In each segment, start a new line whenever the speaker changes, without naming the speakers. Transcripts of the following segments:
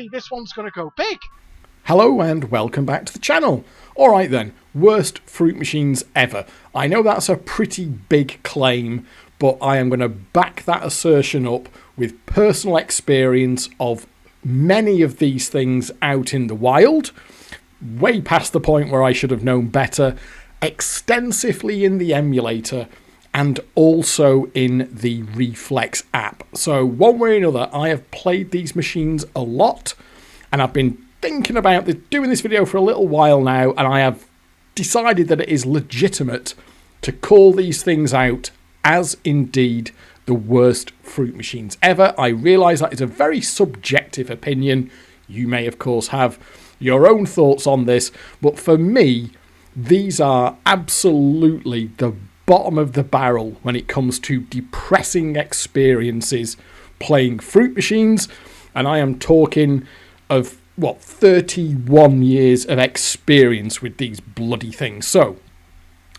me, this one's going to go big.
Hello and welcome back to the channel. Alright then, worst fruit machines ever. I know that's a pretty big claim, but I am going to back that assertion up with personal experience of many of these things out in the wild, way past the point where I should have known better, extensively in the emulator, and also in the Reflex app. So one way or another, I have played these machines a lot, and I've been thinking about doing this video for a little while now, and I have decided that it is legitimate to call these things out as indeed the worst fruit machines ever. I realise that is a very subjective opinion. You may, of course, have your own thoughts on this, but for me, these are absolutely the bottom of the barrel when it comes to depressing experiences playing fruit machines, and I am talking of 31 years of experience with these bloody things. So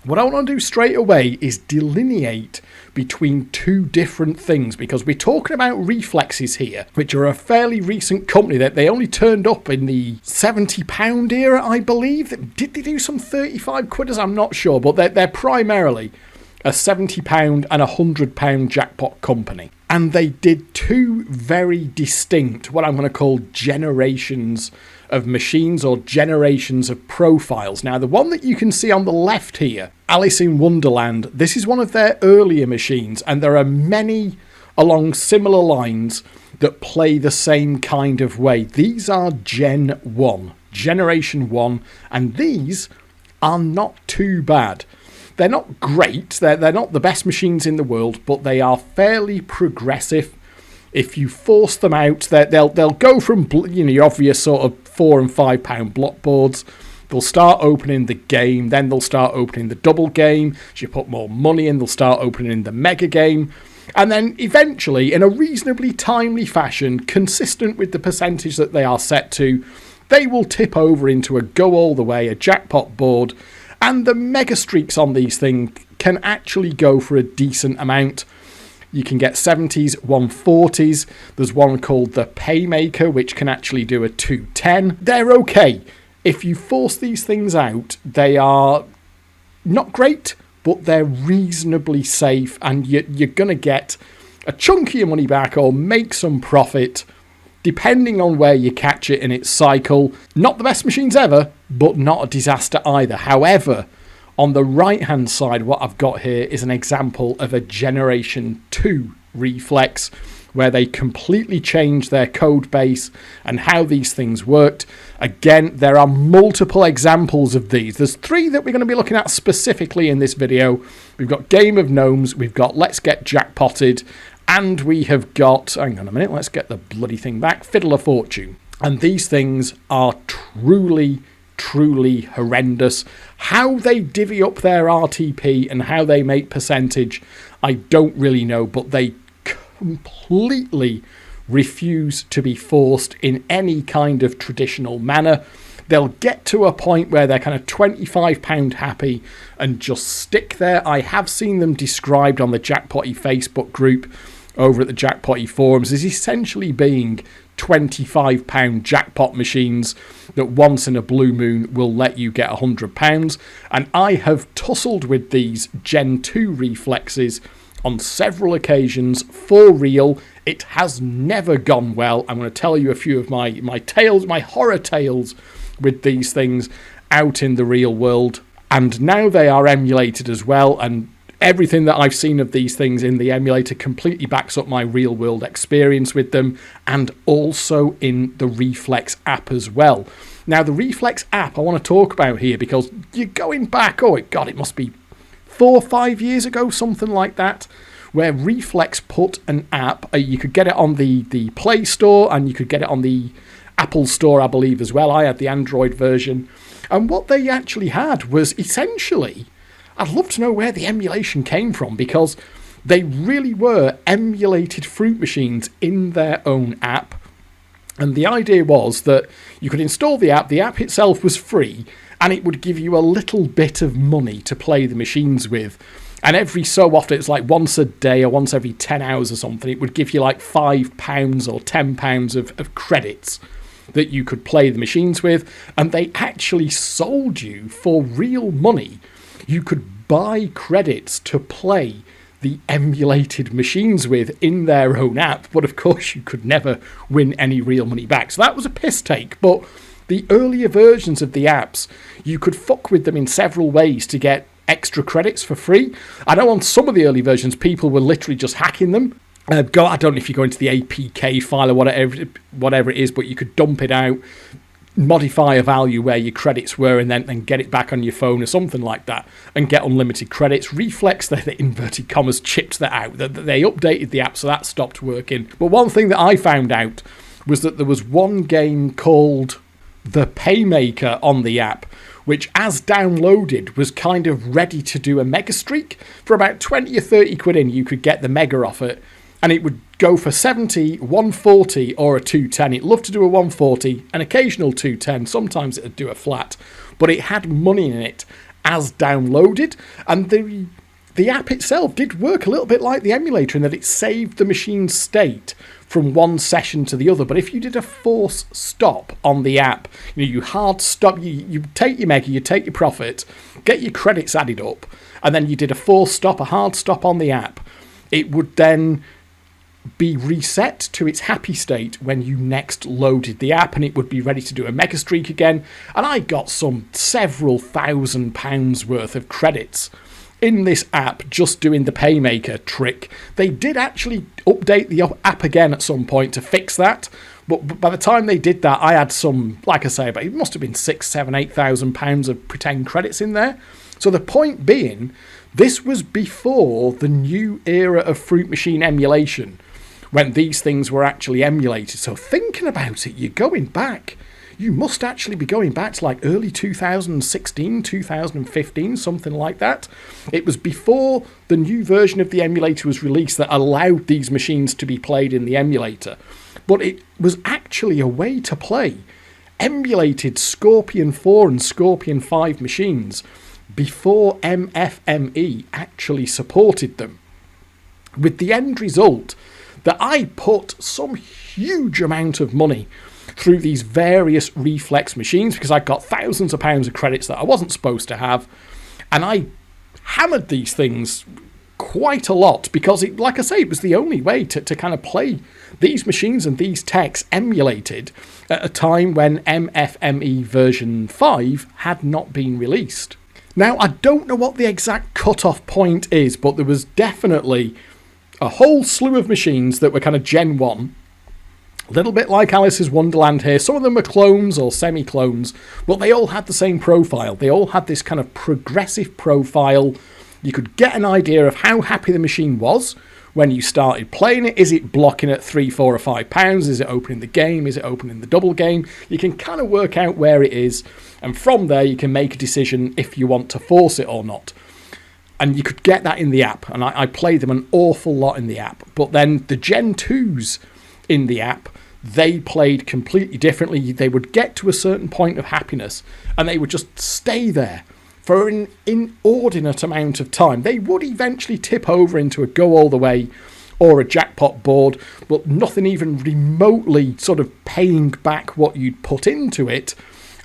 what I want to do straight away is delineate between two different things, because we're talking about Reflexes here, which are a fairly recent company. That they only turned up in the £70 era, I believe. Did they do some 35 quidders? I'm not sure, but they're primarily a £70 and £100 jackpot company. And they did two very distinct, what I'm going to call generations of machines or generations of profiles. Now, the one that you can see on the left here, Alice in Wonderland, this is one of their earlier machines, and there are many along similar lines that play the same kind of way. These are Gen 1, Generation 1, and these are not too bad. They're not great, they're not the best machines in the world, but they are fairly progressive. If you force them out, they'll go from your obvious sort of £4 and £5 block boards. They'll start opening the game, then they'll start opening the double game. As you put more money in, they'll start opening the mega game. And then eventually, in a reasonably timely fashion, consistent with the percentage that they are set to, they will tip over into a go all the way, a jackpot board. And the mega streaks on these things can actually go for a decent amount. You can get 70s, 140s. There's one called the Paymaker, which can actually do a 210. They're okay. If you force these things out, they are not great, but they're reasonably safe, and you're going to get a chunk of your money back or make some profit, depending on where you catch it in its cycle. Not the best machines ever, but not a disaster either. However, on the right-hand side, what I've got here is an example of a Generation 2 Reflex, where they completely changed their code base and how these things worked. Again, there are multiple examples of these. There's three that we're going to be looking at specifically in this video. We've got Game of Gnomes, we've got Let's Get Jackpotted, and we have got, hang on a minute, let's get the bloody thing back, Fiddle-A-Fortune. And these things are truly horrendous. How they divvy up their RTP and how they make percentage, I don't really know, but they completely refuse to be forced in any kind of traditional manner. They'll get to a point where they're kind of £25 happy and just stick there. I have seen them described on the Jackpotty Facebook group over at the Jackpotty forums as essentially being £25 jackpot machines that once in a blue moon will let you get £100. And I have tussled with these Gen 2 Reflexes on several occasions for real. It has never gone well. I'm going to tell you a few of my tales, my horror tales with these things out in the real world. And now they are emulated as well, and everything that I've seen of these things in the emulator completely backs up my real world experience with them, and also in the Reflex app as well. Now, the Reflex app I want to talk about here, because you're going back, it must be 4 or 5 years ago, something like that, where Reflex put an app. You could get it on the Play Store, and you could get it on the Apple Store, I believe, as well. I had the Android version. And what they actually had was essentially, I'd love to know where the emulation came from, because they really were emulated fruit machines in their own app. And the idea was that you could install the app itself was free, and it would give you a little bit of money to play the machines with. And every so often, it's like once a day or once every 10 hours or something, it would give you like £5 or £10 of credits that you could play the machines with, and they actually sold you for real money. You could buy credits to play the emulated machines with in their own app, but of course you could never win any real money back. So that was a piss take, but the earlier versions of the apps, you could fuck with them in several ways to get extra credits for free. I know on some of the early versions, people were literally just hacking them. I don't know if you go into the APK file or whatever it is, but you could dump it out, modify a value where your credits were, and then get it back on your phone or something like that, and get unlimited credits. Reflex, the inverted commas, chipped that out. They updated the app, so that stopped working. But one thing that I found out was that there was one game called the Paymaker on the app, which as downloaded was kind of ready to do a mega streak. For about 20 or 30 quid in, you could get the mega off it, and it would go for 70, 140 or a 210. It loved to do a 140, an occasional 210, sometimes it would do a flat, but it had money in it as downloaded, and the app itself did work a little bit like the emulator in that it saved the machine's state from one session to the other. But if you did a force stop on the app, you hard stop, you take your mega, you take your profit, get your credits added up, and then you did a force stop, a hard stop on the app, it would then be reset to its happy state when you next loaded the app, and it would be ready to do a mega streak again. And I got several £1,000s worth of credits in this app just doing the Paymaker trick. They did actually update the app again at some point to fix that, but by the time they did that, I had some, like I say, but it must have been £6,000, £7,000, £8,000 of pretend credits in there. So the point being, this was before the new era of Fruit Machine emulation, when these things were actually emulated. So thinking about it, you're going back. You must actually be going back to like early 2016, 2015, something like that. It was before the new version of the emulator was released that allowed these machines to be played in the emulator. But it was actually a way to play emulated Scorpion 4 and Scorpion 5 machines before MFME actually supported them. With the end result that I put some huge amount of money through these various reflex machines because I got thousands of pounds of credits that I wasn't supposed to have, and I hammered these things quite a lot because, like I say, it was the only way to kind of play these machines and these techs emulated at a time when MFME version 5 had not been released. Now, I don't know what the exact cut-off point is, but there was definitely a whole slew of machines that were kind of Gen 1, a little bit like Alice's Wonderland here. Some of them were clones or semi-clones, but they all had the same profile. They all had this kind of progressive profile. You could get an idea of how happy the machine was when you started playing it. Is it blocking at £3, £4 or £5? Is it opening the game? Is it opening the double game? You can kind of work out where it is, and from there you can make a decision if you want to force it or not. And you could get that in the app, and I played them an awful lot in the app. But then the Gen 2s in the app, they played completely differently. They would get to a certain point of happiness, and they would just stay there for an inordinate amount of time. They would eventually tip over into a go all the way or a jackpot board, but nothing even remotely sort of paying back what you'd put into it.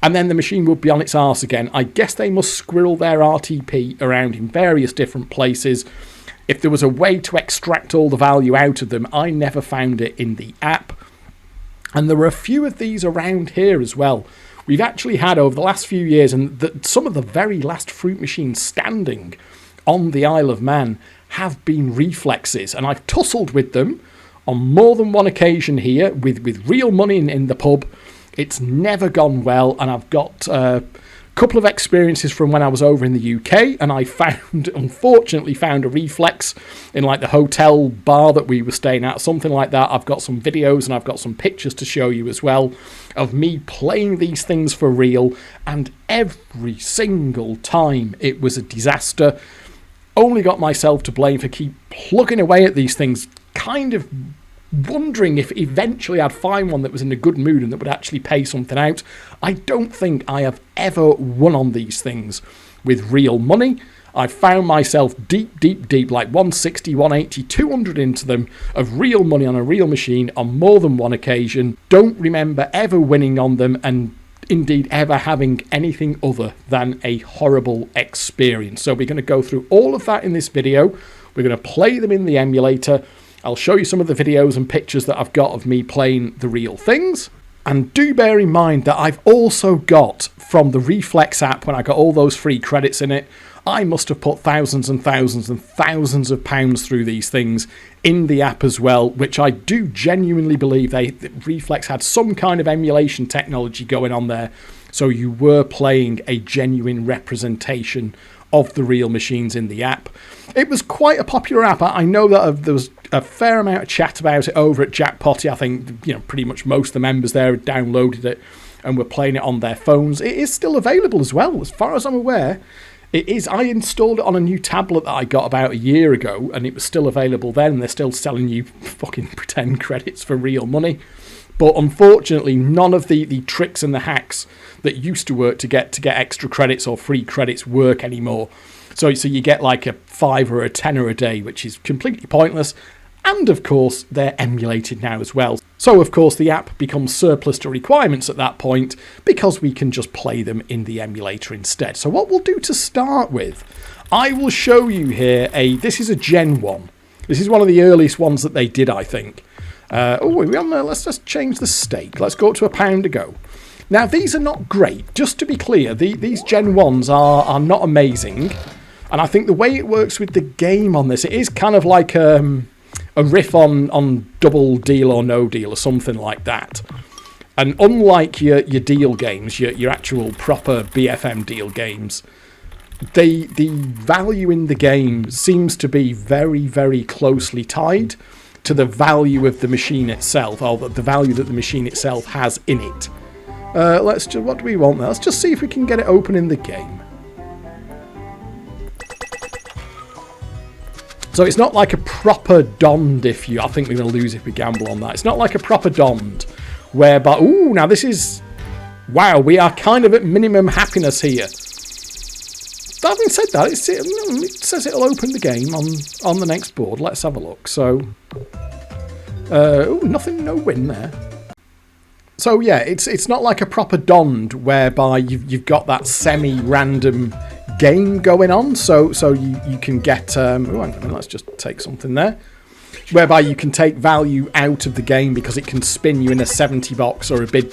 And then the machine would be on its arse again. I guess they must squirrel their RTP around in various different places. If there was a way to extract all the value out of them, I never found it in the app. And there were a few of these around here as well. We've actually had over the last few years, and some of the very last fruit machines standing on the Isle of Man have been reflexes. And I've tussled with them on more than one occasion here with real money in the pub. It's never gone well, and I've got a couple of experiences from when I was over in the UK, and I unfortunately found a reflex in like the hotel bar that we were staying at, something like that. I've got some videos and I've got some pictures to show you as well of me playing these things for real, and every single time it was a disaster. Only got myself to blame for keep plugging away at these things, kind of wondering if eventually I'd find one that was in a good mood and that would actually pay something out. I don't think I have ever won on these things with real money. I found myself deep, like 160, 180, 200 into them of real money on a real machine on more than one occasion. Don't remember ever winning on them, and indeed ever having anything other than a horrible experience. So we're going to go through all of that in this video. We're going to play them in the emulator. I'll show you some of the videos and pictures that I've got of me playing the real things. And do bear in mind that I've also got, from the Reflex app, when I got all those free credits in it, I must have put thousands and thousands and thousands of pounds through these things in the app as well, which I do genuinely believe Reflex had some kind of emulation technology going on there, so you were playing a genuine representation of the real machines in the app. It was quite a popular app. I know that there was a fair amount of chat about it over at Jackpotted. I think, you know, pretty much most of the members there had downloaded it and were playing it on their phones. It is still available as well, as far as I'm aware. It is. I installed it on a new tablet that I got about a year ago, and it was still available then. They're still selling you fucking pretend credits for real money. But unfortunately, none of the tricks and the hacks that used to work to get extra credits or free credits work anymore. So you get like a $5 or a $10 a day, which is completely pointless. And of course, they're emulated now as well. So of course, the app becomes surplus to requirements at that point, because we can just play them in the emulator instead. So what we'll do to start with, I will show you here this is a Gen 1. This is one of the earliest ones that they did, I think. Let's just change the stake. Let's go up to £1 a go. Now, these are not great. Just to be clear, these Gen 1s are not amazing. And I think the way it works with the game on this, it is kind of like a riff on Double Deal or No Deal or something like that. And unlike your deal games, your actual proper BFM deal games, the value in the game seems to be very, very closely tied to the value of the machine itself, or the value that the machine itself has in it. What do we want there? Let's just see if we can get it open in the game. So it's not like a proper dond I think we're going to lose if we gamble on that. It's not like a proper dond, whereby, now this is, wow, we are kind of at minimum happiness here. Having said that, it says it'll open the game on the next board. Let's have a look. So, nothing, no win there. So yeah, it's not like a proper dond whereby you've got that semi-random game going on. So you can get. Let's just take something there, whereby you can take value out of the game because it can spin you in a 70 box or a big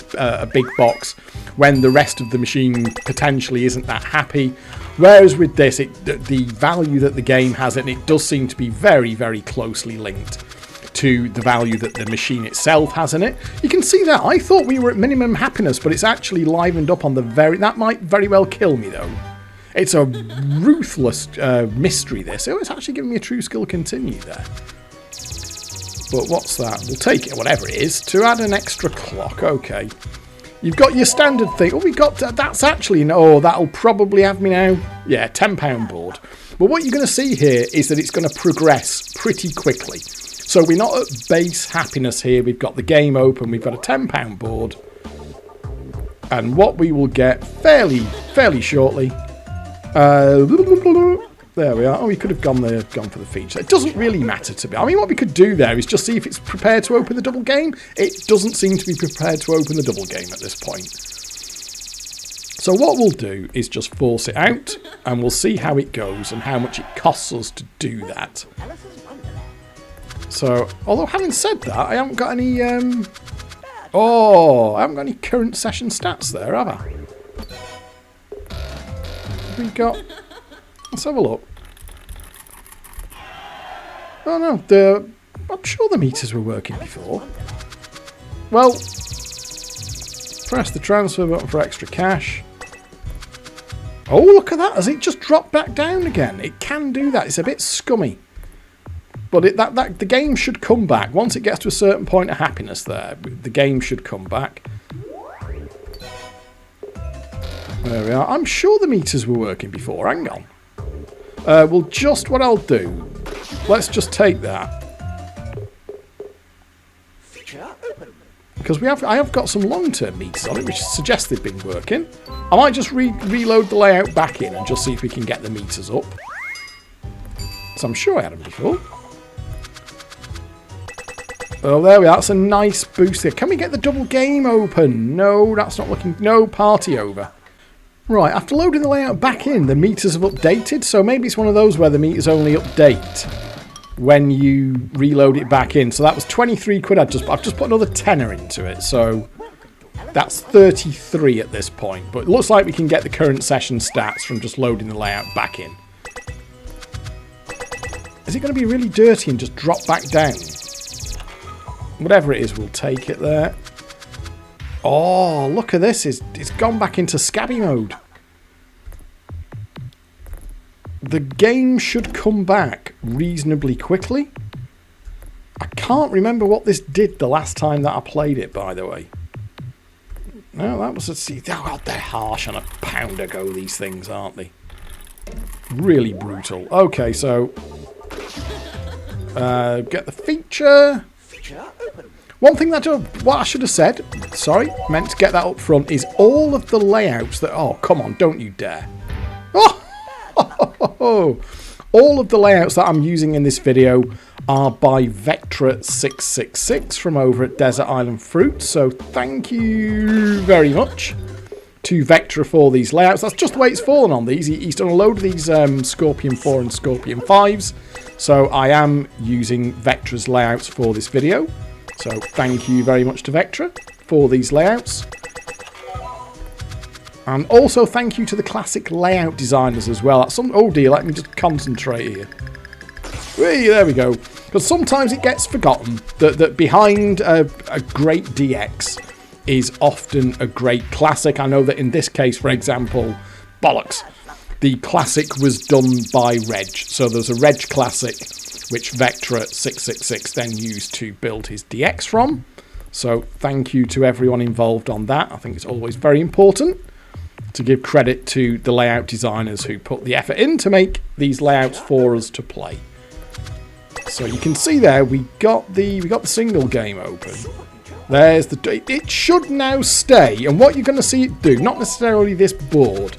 box when the rest of the machine potentially isn't that happy. Whereas with this, the value that the game has, and it does seem to be very, very closely linked to the value that the machine itself has in it. You can see that. I thought we were at minimum happiness, but it's actually livened up on the that might very well kill me, though. It's a ruthless mystery, this. Oh, it's actually giving me a true skill continue there. But what's that? We'll take it, whatever it is, to add an extra clock. Okay. You've got your standard thing. Oh, we got that's actually, that'll probably have me now. Yeah, £10 board. But what you're going to see here is that it's going to progress pretty quickly. So we're not at base happiness here. We've got the game open. We've got a £10 board. And what we will get fairly shortly. There we are. Oh, we could have gone for the feature. It doesn't really matter to me. I mean, what we could do there is just see if it's prepared to open the double game. It doesn't seem to be prepared to open the double game at this point. So what we'll do is just force it out, and we'll see how it goes and how much it costs us to do that. So, although having said that, I haven't got any... I haven't got any current session stats there, have I? Have we got... Let's have a look. Oh no, I'm sure the meters were working before. Well, press the transfer button for extra cash. Oh, look at that. Has it just dropped back down again? It can do that. It's a bit scummy. But the game should come back. Once it gets to a certain point of happiness there, the game should come back. There we are. I'm sure the meters were working before. Hang on. What I'll do, let's just take that. Because I have got some long-term meters on it, which suggests they've been working. I might just reload the layout back in and just see if we can get the meters up. So I'm sure I had them before. Oh, there we are. That's a nice boost there. Can we get the double game open? No, that's not looking... No, party over. Right, after loading the layout back in, the meters have updated. So maybe it's one of those where the meters only update when you reload it back in. So that was 23 quid. I've just put another tenner into it. So that's 33 at this point. But it looks like we can get the current session stats from just loading the layout back in. Is it going to be really dirty and just drop back down? Whatever it is, we'll take it there. Oh, look at this. It's gone back into scabby mode. The game should come back reasonably quickly. I can't remember what this did the last time that I played it, by the way. No, that was a... Oh, God, they're harsh on a pound ago, these things, aren't they? Really brutal. Okay, so... get the feature... One thing that what I should have said, sorry, meant to get that up front, is all of the layouts that... Oh, come on, don't you dare. Oh! All of the layouts that I'm using in this video are by Vectra666 from over at Desert Island Fruit. So thank you very much to Vectra for these layouts. That's just the way it's fallen on these. He's done a load of these Scorpion 4 and Scorpion 5s. So I am using Vectra's layouts for this video. So thank you very much to Vectra for these layouts. And also thank you to the classic layout designers as well. Oh dear, let me just concentrate here. Hey, there we go. Because sometimes it gets forgotten that behind a great DX is often a great classic. I know that in this case, for example, bollocks, the classic was done by Reg. So there's a Reg classic, which Vectra666 then used to build his DX from. So thank you to everyone involved on that. I think it's always very important to give credit to the layout designers who put the effort in to make these layouts for us to play. So you can see there we got the single game open. There's the... It should now stay, and what you're going to see it do, not necessarily this board,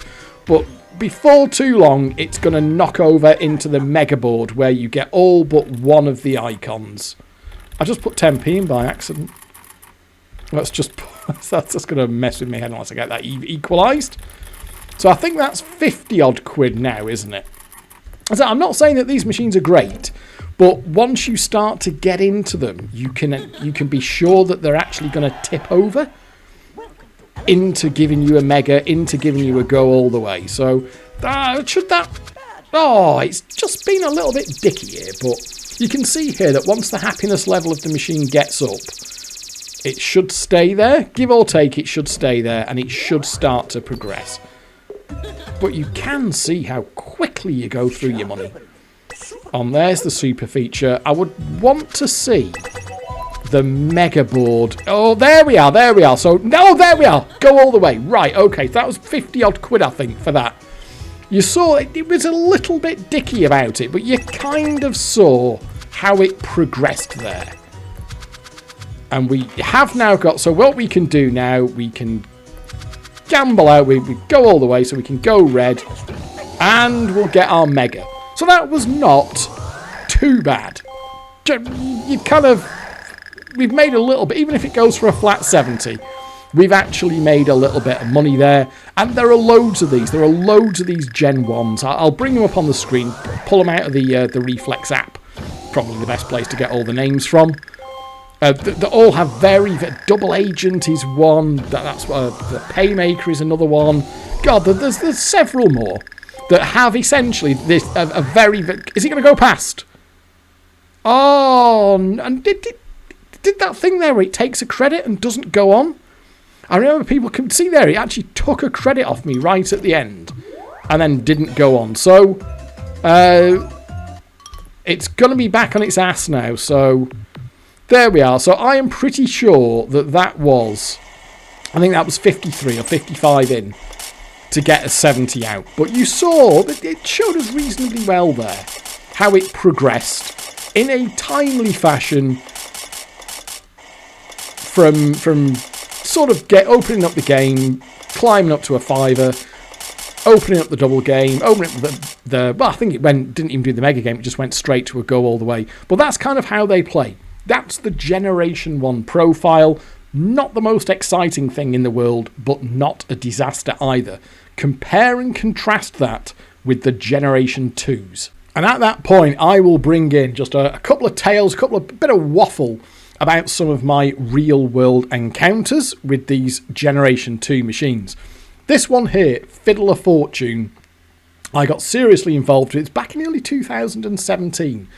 but before too long it's going to knock over into the mega board where you get all but one of the icons. I just put 10p in by accident. That's just going to mess with my head unless I get that equalised. So I think that's 50 odd quid now, isn't it? I'm not saying that these machines are great, but once you start to get into them, you can be sure that they're actually going to tip over into giving you a mega, into giving you a go all the way. So should that... Oh, it's just been a little bit dicky here, but you can see here that once the happiness level of the machine gets up, it should stay there. Give or take, it should stay there, and it should start to progress. But you can see how quickly you go through your money. There's the super feature. I would want to see the mega board. Oh, there we are, there we are. So, no, there we are. Go all the way. Right, okay, so that was 50 odd quid, I think, for that. You saw it was a little bit dicky about it, but you kind of saw how it progressed there. And we have now got... So what we can do now, we can gamble out. We go all the way, so we can go red. And we'll get our mega. So that was not too bad. You kind of... We've made a little bit. Even if it goes for a flat 70, we've actually made a little bit of money there. And there are loads of these. There are loads of these Gen 1s. I'll bring them up on the screen. Pull them out of the Reflex app. Probably the best place to get all the names from. They all have very... Double Agent is one. That's the Paymaker is another one. God, there's several more that have essentially this a very... Is it going to go past? Oh, and did that thing there where it takes a credit and doesn't go on? I remember people can see there, it actually took a credit off me right at the end and then didn't go on. So, it's going to be back on its ass now, so... There we are. So I am pretty sure that was... I think that was 53 or 55 in to get a 70 out. But you saw that it showed us reasonably well there how it progressed in a timely fashion from sort of opening up the game, climbing up to a 5er, opening up the double game, opening up well, I think it didn't even do the mega game, it just went straight to a go all the way. But that's kind of how they play. That's the Generation 1 profile. Not the most exciting thing in the world, but not a disaster either. Compare and contrast that with the Generation 2s. And at that point, I will bring in just a couple of tales, bit of waffle about some of my real-world encounters with these Generation 2 machines. This one here, Fiddle-A-Fortune, I got seriously involved with. It's back in early 2017.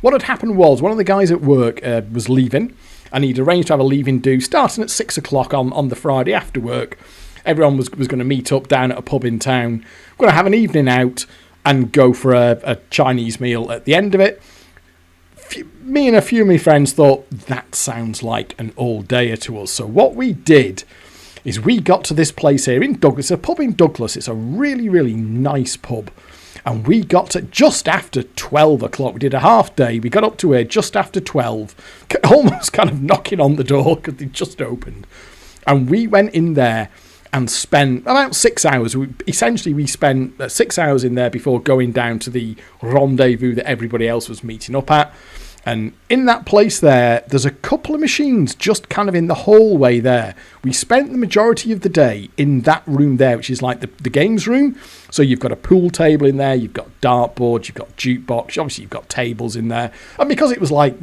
What had happened was one of the guys at work was leaving, and he'd arranged to have a leaving do starting at 6 o'clock on the Friday after work. Everyone was going to meet up down at a pub in town. We're going to have an evening out and go for a Chinese meal at the end of it. Me and a few of my friends thought that sounds like an all-dayer to us. So what we did is we got to this place here in Douglas. It's a pub in Douglas. It's a really, really nice pub. And we got to just after 12 o'clock. We did a half day. We got up to here just after 12. Almost kind of knocking on the door because they just opened. And we went in there and spent about 6 hours. We spent 6 hours in there before going down to the rendezvous that everybody else was meeting up at. And in that place there's a couple of machines just kind of in the hallway there. We spent the majority of the day in that room there, which is like the games room. So you've got a pool table in there, you've got dartboards, you've got jukebox, obviously you've got tables in there. And because it was like,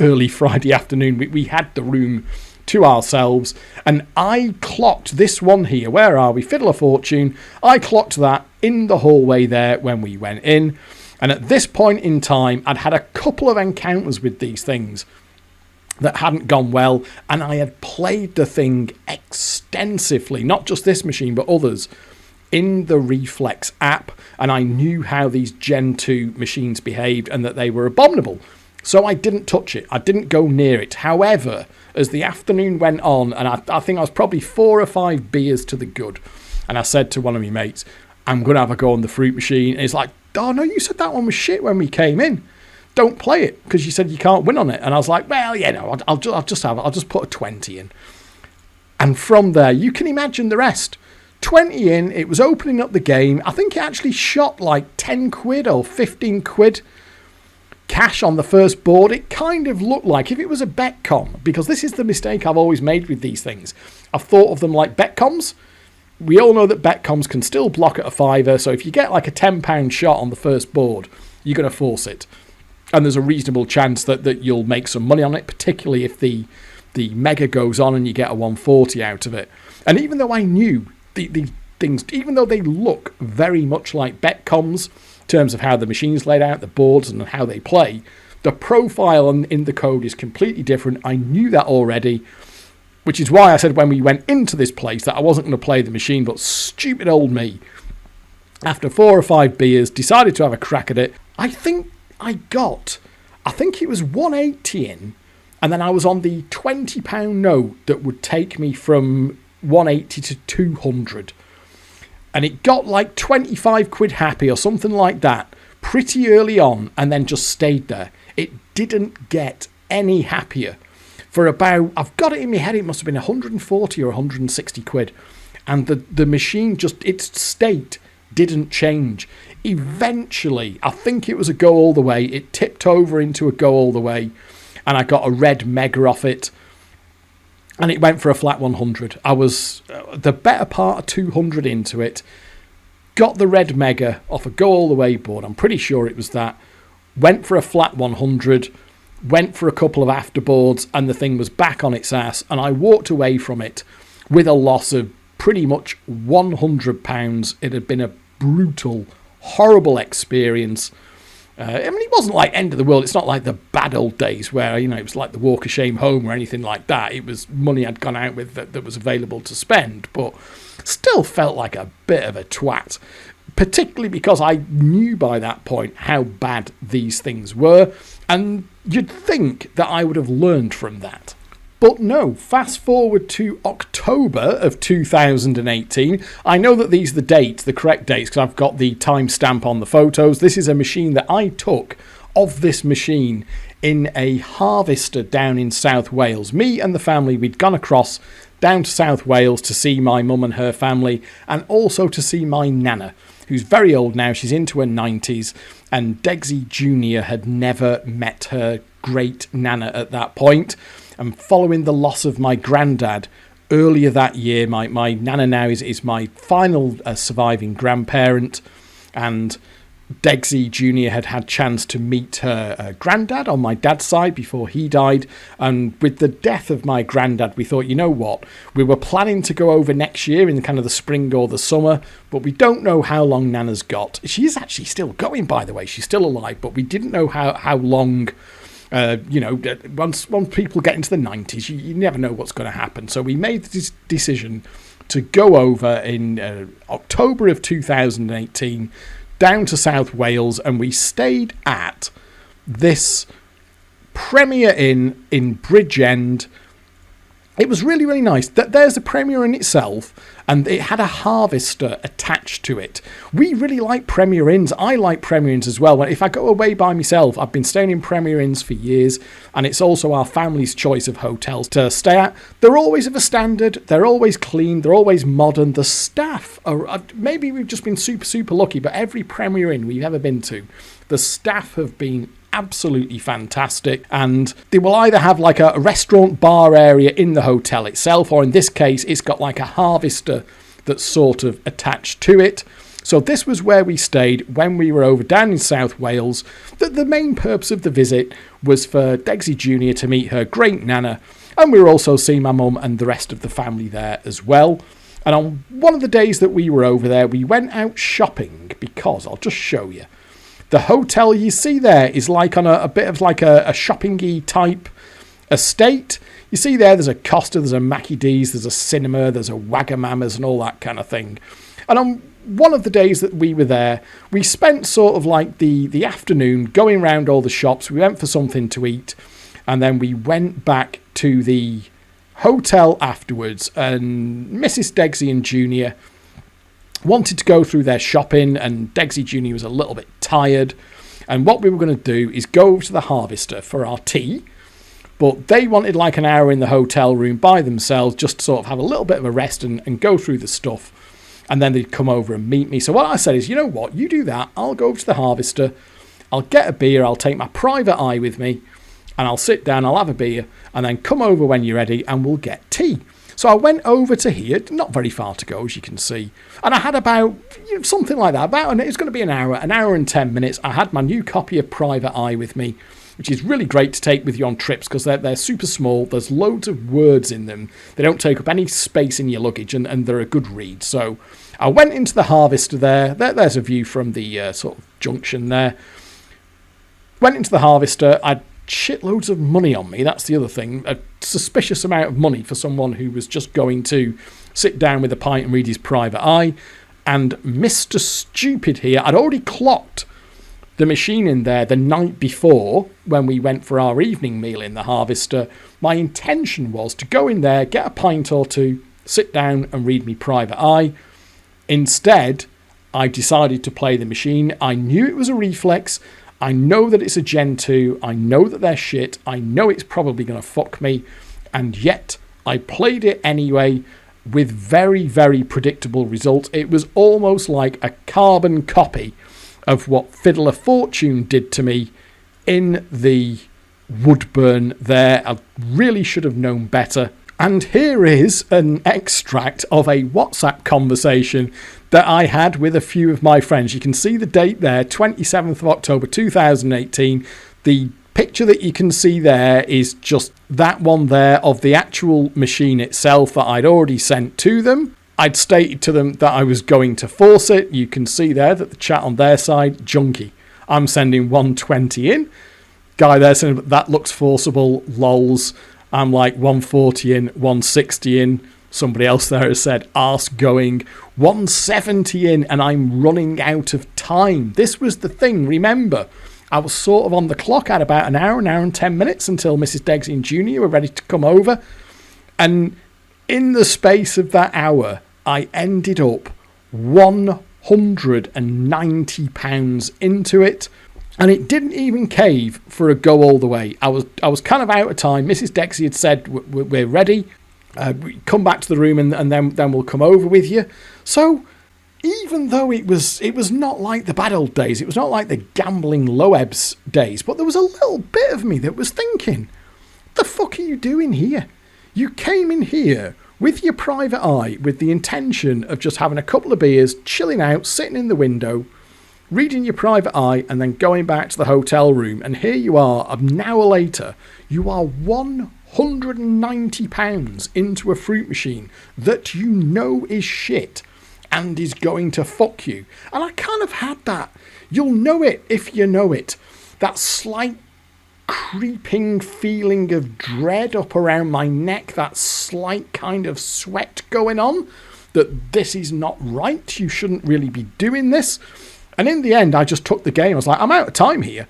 early Friday afternoon, we had the room to ourselves. And I clocked this one here. Where are we? Fiddle-A-Fortune. I clocked that in the hallway there when we went in. And at this point in time, I'd had a couple of encounters with these things that hadn't gone well, and I had played the thing extensively, not just this machine, but others, in the Reflex app, and I knew how these Gen 2 machines behaved and that they were abominable. So I didn't touch it. I didn't go near it. However, as the afternoon went on, and I think I was probably 4 or 5 beers to the good, and I said to one of my mates, I'm going to have a go on the fruit machine. And he's like, oh no, you said that one was shit when we came in. Don't play it because you said you can't win on it. And I was like, well, yeah, no, I'll just put a 20 in. And from there, you can imagine the rest. 20 in, it was opening up the game. I think it actually shot like 10 quid or 15 quid cash on the first board. It kind of looked like if it was a Betcom, because this is the mistake I've always made with these things. I've thought of them like Betcoms. We all know that Betcoms can still block at a fiver, so if you get like a £10 shot on the first board, you're going to force it. And there's a reasonable chance that you'll make some money on it, particularly if the mega goes on and you get a 140 out of it. And even though I knew the things, even though they look very much like Betcoms in terms of how the machine's laid out, the boards and how they play, the profile in the code is completely different. I knew that already. Which is why I said when we went into this place that I wasn't going to play the machine, but stupid old me, after 4 or 5 beers, decided to have a crack at it. I think it was 180 in, and then I was on the £20 note that would take me from 180 to 200. And it got like 25 quid happy or something like that pretty early on, and then just stayed there. It didn't get any happier. For about, I've got it in my head, it must have been 140 or 160 quid. And the machine its state didn't change. Eventually, I think it was a go all the way. It tipped over into a go all the way. And I got a red mega off it. And it went for a flat 100. I was the better part of 200 into it. Got the red mega off a go all the way board. I'm pretty sure it was that. Went for a flat 100. Went for a couple of afterboards and the thing was back on its ass, and I walked away from it with a loss of pretty much £100. It had been a brutal, horrible experience. It wasn't like end of the world. It's not like the bad old days where, it was like the walk of shame home or anything like that. It was money I'd gone out with that was available to spend, but still felt like a bit of a twat. Particularly because I knew by that point how bad these things were, and you'd think that I would have learned from that. But no, fast forward to October of 2018. I know that these are the correct dates, because I've got the timestamp on the photos. This is a machine that I took of this machine in a harvester down in South Wales. Me and the family, we'd gone across down to South Wales to see my mum and her family, and also to see my nana, who's very old now. She's into her 90s, and Degsy Jr. had never met her great nana at that point. And following the loss of my granddad earlier that year, my nana now is my final surviving grandparent, and Degsy Jr. had chance to meet her granddad on my dad's side before he died. And with the death of my granddad, we thought, you know what, we were planning to go over next year in kind of the spring or the summer, but we don't know how long Nana's got. She is actually still going, by the way. She's still alive, but we didn't know how long. Once people get into the 90s, you never know what's going to happen. So we made this decision to go over in October of 2018 down to South Wales, and we stayed at this Premier Inn in Bridgend. It was really, really nice. There's a Premier Inn itself, and it had a harvester attached to it. We really like Premier Inns. I like Premier Inns as well. If I go away by myself, I've been staying in Premier Inns for years, and it's also our family's choice of hotels to stay at. They're always of a standard. They're always clean. They're always modern. The staff are, maybe we've just been super, super lucky, but every Premier Inn we've ever been to, the staff have been absolutely fantastic, and they will either have like a restaurant bar area in the hotel itself, or in this case it's got like a harvester that's sort of attached to it. So this was where we stayed when we were over down in South Wales. The main purpose of the visit was for Degsy Jr. to meet her great nana, and we were also seeing my mum and the rest of the family there as well. And on one of the days that we were over there, we went out shopping, because I'll just show you. The hotel you see there is like on a bit of like a shopping-y type estate. You see there's a Costa, there's a Mackie D's, there's a cinema, there's a Wagamama's and all that kind of thing. And on one of the days that we were there, we spent sort of like the afternoon going around all the shops. We went for something to eat, and then we went back to the hotel afterwards, and Mrs. Degsy and Junior wanted to go through their shopping, and Degsy Jr. was a little bit tired, and what we were going to do is go over to the harvester for our tea, but they wanted like an hour in the hotel room by themselves just to sort of have a little bit of a rest and go through the stuff, and then they'd come over and meet me. So what I said is, you know what, you do that, I'll go over to the harvester, I'll get a beer, I'll take my private eye with me, and I'll sit down, I'll have a beer, and then come over when you're ready and we'll get tea. So I went over to here, not very far to go, as you can see, and I had about something like that. It was going to be an hour and 10 minutes. I had my new copy of Private Eye with me, which is really great to take with you on trips because they're super small. There's loads of words in them. They don't take up any space in your luggage, and they're a good read. So I went into the harvester there. There's a view from the sort of junction there. Went into the harvester. I'd shitloads of money on me. That's the other thing. A suspicious amount of money for someone who was just going to sit down with a pint and read his Private Eye. And Mr. Stupid here, I'd already clocked the machine in there the night before when we went for our evening meal in the harvester. My intention was to go in there, get a pint or two, sit down and read me Private Eye. Instead, I decided to play the machine. I knew it was a reflex. I know that it's a Gen 2. I know that they're shit. I know it's probably going to fuck me. And yet, I played it anyway with very, very predictable results. It was almost like a carbon copy of what Fiddle-A-Fortune did to me in the Woodburn there. I really should have known better. And here is an extract of a WhatsApp conversation that I had with a few of my friends. You can see the date there, 27th of October 2018. The picture that you can see there is just that one there of the actual machine itself that I'd already sent to them. I'd stated to them that I was going to force it. You can see there that the chat on their side, junky. I'm sending 120 in. Guy there saying, that looks forcible, lols. I'm like 140 in, 160 in. Somebody else there has said, arse going, 170 in, and I'm running out of time. This was the thing, remember. I was sort of on the clock at about an hour and 10 minutes until Mrs. Degsy and Junior were ready to come over. And in the space of that hour, I ended up £190 into it. And it didn't even cave for a go all the way. I was kind of out of time. Mrs. Degsy had said, we're ready. come back to the room and then we'll come over with you. So even though it was not like the bad old days, it was not like the gambling Loebs days, but there was a little bit of me that was thinking, the fuck are you doing here? You came in here with your private eye with the intention of just having a couple of beers, chilling out, sitting in the window, reading your private eye, and then going back to the hotel room. And here you are, an hour later, you are £190 into a fruit machine that you know is shit and is going to fuck you. And I kind of had that. You'll know it if you know it. That slight creeping feeling of dread up around my neck, that slight kind of sweat going on, that this is not right, you shouldn't really be doing this. And in the end, I just took the game. I was like, I'm out of time here.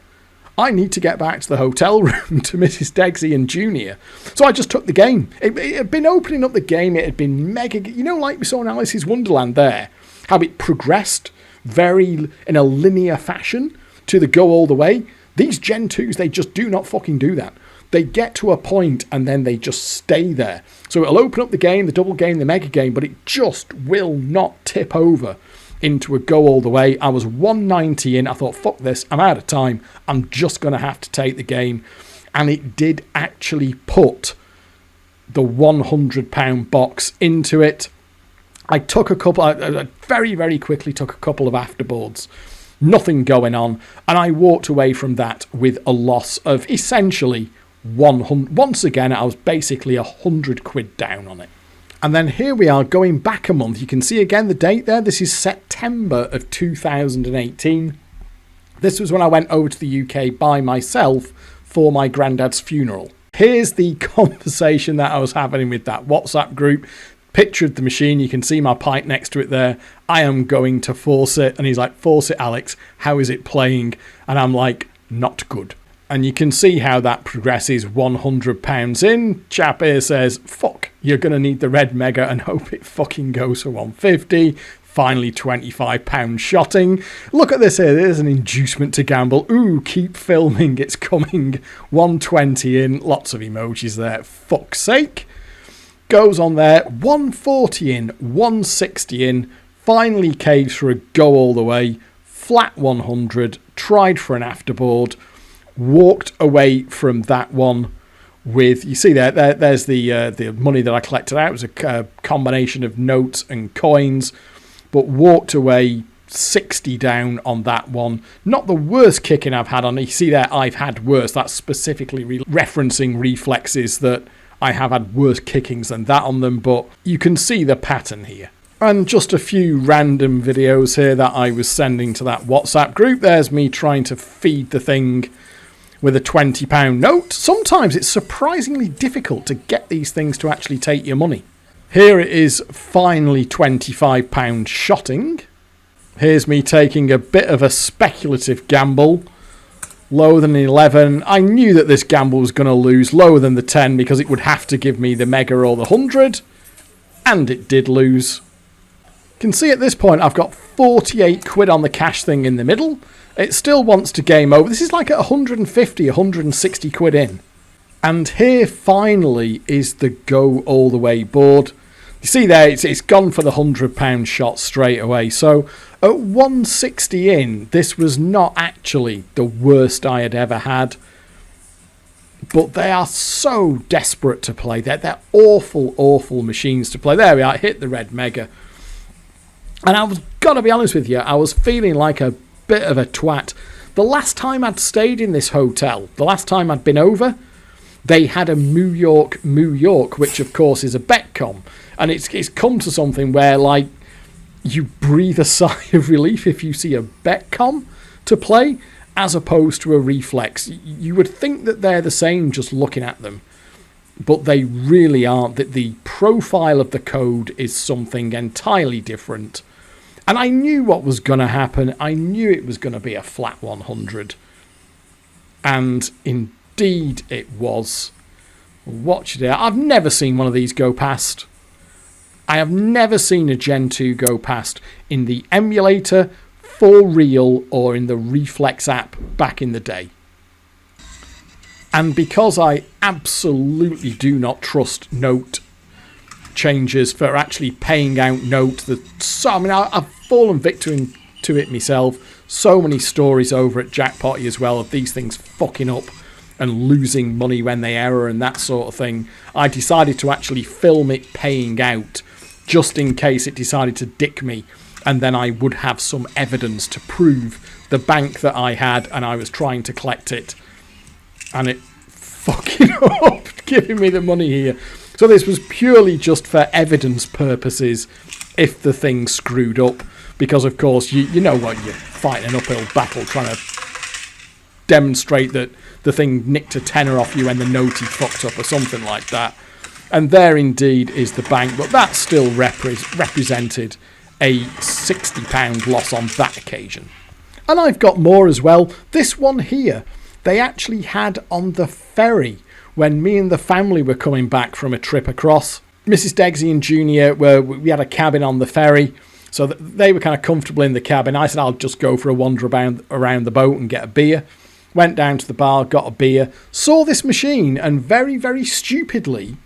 I need to get back to the hotel room to Mrs. Degsy and Junior. So I just took the game. It had been opening up the game. It had been mega, you know, like we saw in Alice's Wonderland there, how it progressed very in a linear fashion to the go all the way. These Gen 2s, they just do not fucking do that. They get to a point and then they just stay there. So it'll open up the game, the double game, the mega game, but it just will not tip over into a go all the way. I was 190 in. I thought, fuck this, I'm out of time. I'm just going to have to take the game. And it did actually put the £100 box into it. I took a couple, I very, very quickly took a couple of afterboards. Nothing going on. And I walked away from that with a loss of essentially 100. Once again, I was basically £100 down on it. And then here we are going back a month. You can see again the date there. This is September of 2018. This was when I went over to the UK by myself for my granddad's funeral. Here's the conversation that I was having with that WhatsApp group. Picture of the machine. You can see my pipe next to it there. I am going to force it. And he's like, force it, Alex. How is it playing? And I'm like, not good. And you can see how that progresses. £100 in. Chap here says, fuck, you're going to need the red mega and hope it fucking goes for 150. Finally, £25 shotting. Look at this here. There's an inducement to gamble. Ooh, keep filming. It's coming. 120 in. Lots of emojis there. Fuck's sake. Goes on there. 140 in. 160 in. Finally caves for a go all the way. Flat 100. Tried for an afterboard. Walked away from that one with, you see there's the money that I collected out. It was a combination of notes and coins, but walked away 60 down on that one. Not the worst kicking I've had on it. You see there, I've had worse. That's specifically referencing reflexes that I have had worse kickings than that on them, but you can see the pattern here. And just a few random videos here that I was sending to that WhatsApp group. There's me trying to feed the thing with a £20 note. Sometimes it's surprisingly difficult to get these things to actually take your money. Here it is, finally £25 shotting. Here's me taking a bit of a speculative gamble. Lower than 11. I knew that this gamble was going to lose. Lower than the 10 because it would have to give me the mega or the 100. And it did lose. You can see at this point I've got 48 quid on the cash thing in the middle. It still wants to game over. This is like at 150, 160 quid in. And here finally is the go all the way board. You see there, it's gone for the £100 shot straight away. So at 160 in, this was not actually the worst I had ever had. But they are so desperate to play. They're awful, awful machines to play. There we are, hit the red mega. And I was got to be honest with you, I was feeling like a bit of a twat. The last time I'd stayed in this hotel, the last time I'd been over, they had a Moo York, which of course is a Betcom. And it's come to something where, like, you breathe a sigh of relief if you see a Betcom to play, as opposed to a Reflex. You would think that they're the same just looking at them, but they really aren't. That the profile of the code is something entirely different. And I knew what was going to happen. I knew it was going to be a flat 100. And indeed it was. Watch it out. I've never seen one of these go past. I have never seen a Gen 2 go past in the emulator, for real, or in the Reflex app back in the day. And because I absolutely do not trust Note changes for actually paying out note. I mean, I've fallen victim to it myself. So many stories over at Jackpotted as well of these things fucking up and losing money when they error and that sort of thing. I decided to actually film it paying out just in case it decided to dick me, and then I would have some evidence to prove the bank that I had and I was trying to collect it, and it fucking up giving me the money here. So this was purely just for evidence purposes if the thing screwed up, because of course you know what, you're fighting an uphill battle trying to demonstrate that the thing nicked a tenner off you when the notey fucked up or something like that. And there indeed is the bank, but that still represented a £60 loss on that occasion. And I've got more as well. This one here, they actually had on the ferry when me and the family were coming back from a trip across. Mrs. Degsy and Junior, we had a cabin on the ferry, so they were kind of comfortable in the cabin. I said I'll just go for a wander around the boat and get a beer. Went down to the bar, got a beer, saw this machine, and very, very stupidly